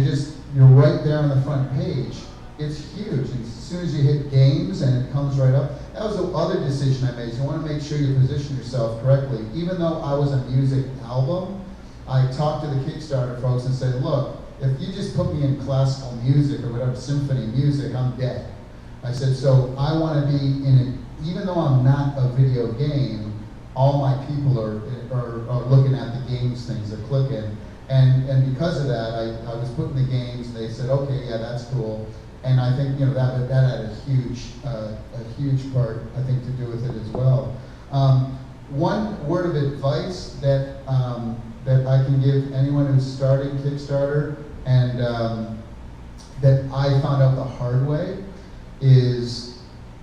you're right there on the front page. It's huge. And as soon as you hit games and it comes right up. That was the other decision I made. So you want to make sure you position yourself correctly. Even though I was a music album, I talked to the Kickstarter folks and said, look, if you just put me in classical music or whatever, symphony music, I'm dead. I said, so I want to be in it, even though I'm not a video game, all my people are looking at the games things, they're clicking. And because of that, I was putting the games, and they said, okay, yeah, that's cool. And I think that had a huge part, I think, to do with it as well. One word of advice that I can give anyone who's starting Kickstarter, and that I found out the hard way, is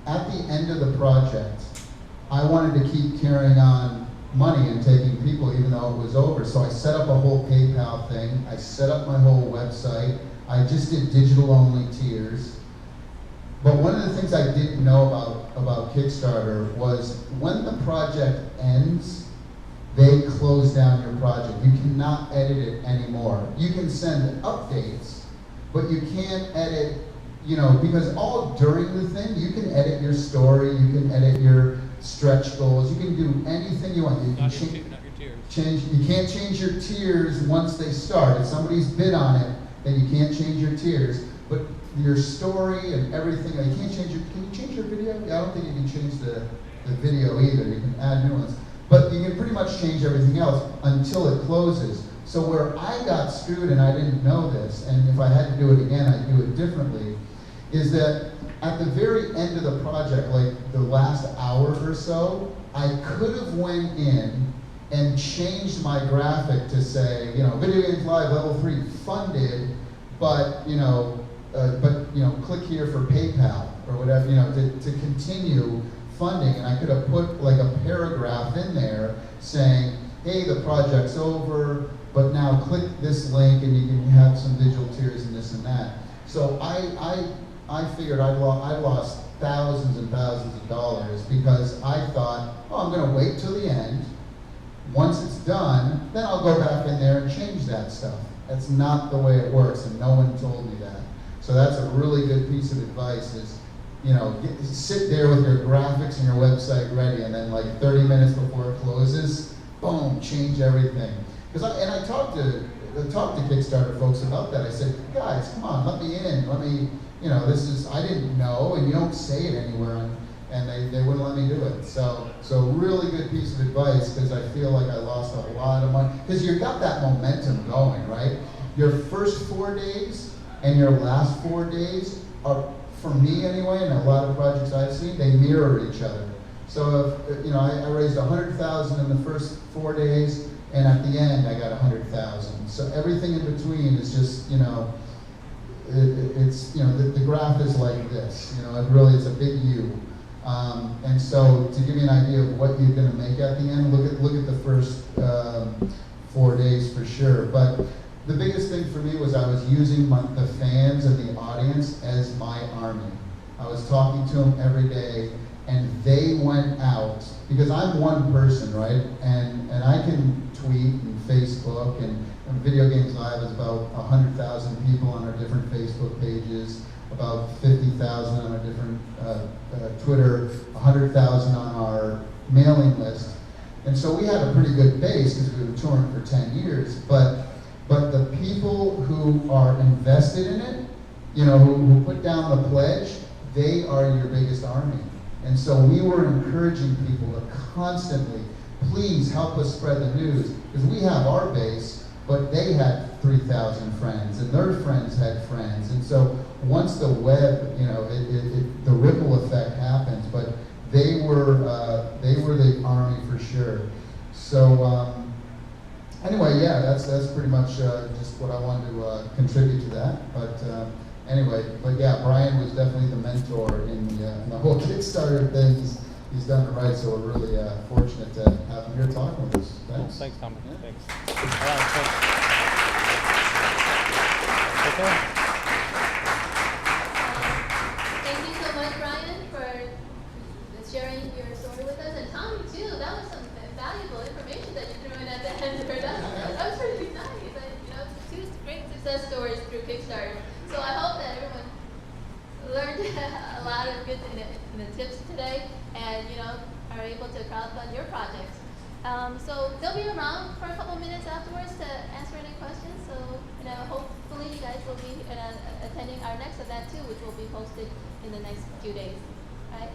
at the end of the project, I wanted to keep carrying on money and taking people even though it was over. So I set up a whole PayPal thing. I set up my whole website. I just did digital only tiers. But one of the things I didn't know about Kickstarter was when the project ends, they close down your project. You cannot edit it anymore. You can send updates, but you can't edit, because all during the thing, you can edit your story, you can edit your stretch goals, you can do anything you want. You can not your tiers. You can't change your tiers once they start. If somebody's bid on it, then you can't change your tiers. But your story and everything, can you change your video? Yeah, I don't think you can change the video either. You can add new ones. But you can pretty much change everything else until it closes. So where I got screwed, and I didn't know this, and if I had to do it again, I'd do it differently, is that at the very end of the project, like the last hour or so, I could have went in and changed my graphic to say, Video Games Live Level 3 funded, but click here for PayPal or whatever, to continue funding. And I could have put like a paragraph in there saying, hey, the project's over, but now click this link and you can have some digital tiers and this and that. So I figured I lost thousands and thousands of dollars because I thought, I'm going to wait till the end. Once it's done, then I'll go back in there and change that stuff. That's not the way it works, and no one told me that. So that's a really good piece of advice is, sit there with your graphics and your website ready, and then like 30 minutes before it closes, boom, change everything. I talked to Kickstarter folks about that. I said, guys, come on, let me in, I didn't know, and you don't say it anywhere and they wouldn't let me do it. So really good piece of advice, because I feel like I lost a lot of money. Because you got that momentum going, right? Your first 4 days and your last 4 days are, for me anyway, and a lot of projects I've seen, they mirror each other. So if, you know, I raised 100,000 in the first 4 days, and at the end I got 100,000. So everything in between is just, you know, it's, you know, the graph is like this. You know, it's a big U. And so to give you an idea of what you're going to make at the end, look at the first 4 days for sure. But the biggest thing for me was I was using the fans and the audience as my army. I was talking to them every day, and they went out, because I'm one person, right? And I can tweet and Facebook, and Video Games Live is about 100,000 people on our different Facebook pages, about 50,000 on our different Twitter, 100,000 on our mailing list. And so we had a pretty good base because we were touring for 10 years, but the people who are invested in it, you know, who put down the pledge, they are your biggest army. And so we were encouraging people to constantly, please help us spread the news, because we have our base, but they had 3,000 friends, and their friends had friends. And so once the web, you know, the ripple effect happens, but they were the army for sure. So anyway, yeah, that's pretty much just what I wanted to contribute to that. But anyway, but yeah, Brian was definitely the mentor in the whole Kickstarter thing. He's done it right, so we're really fortunate to have him here talking with us. Thanks. Thanks, Tom. Yeah. Thanks. Okay. Thank you so much, Brian, for sharing your story with us, and Tommy too. That was some valuable information that you threw in at the end. That was pretty nice. You know, two great success stories through Kickstarter. So I hope that everyone learned a lot of good tips today, and you know, are able to crowdfund your projects. So they'll be around for a couple minutes afterwards to answer any questions. So you know, hopefully you guys will be attending our next event too, which will be posted in the next few days. All right.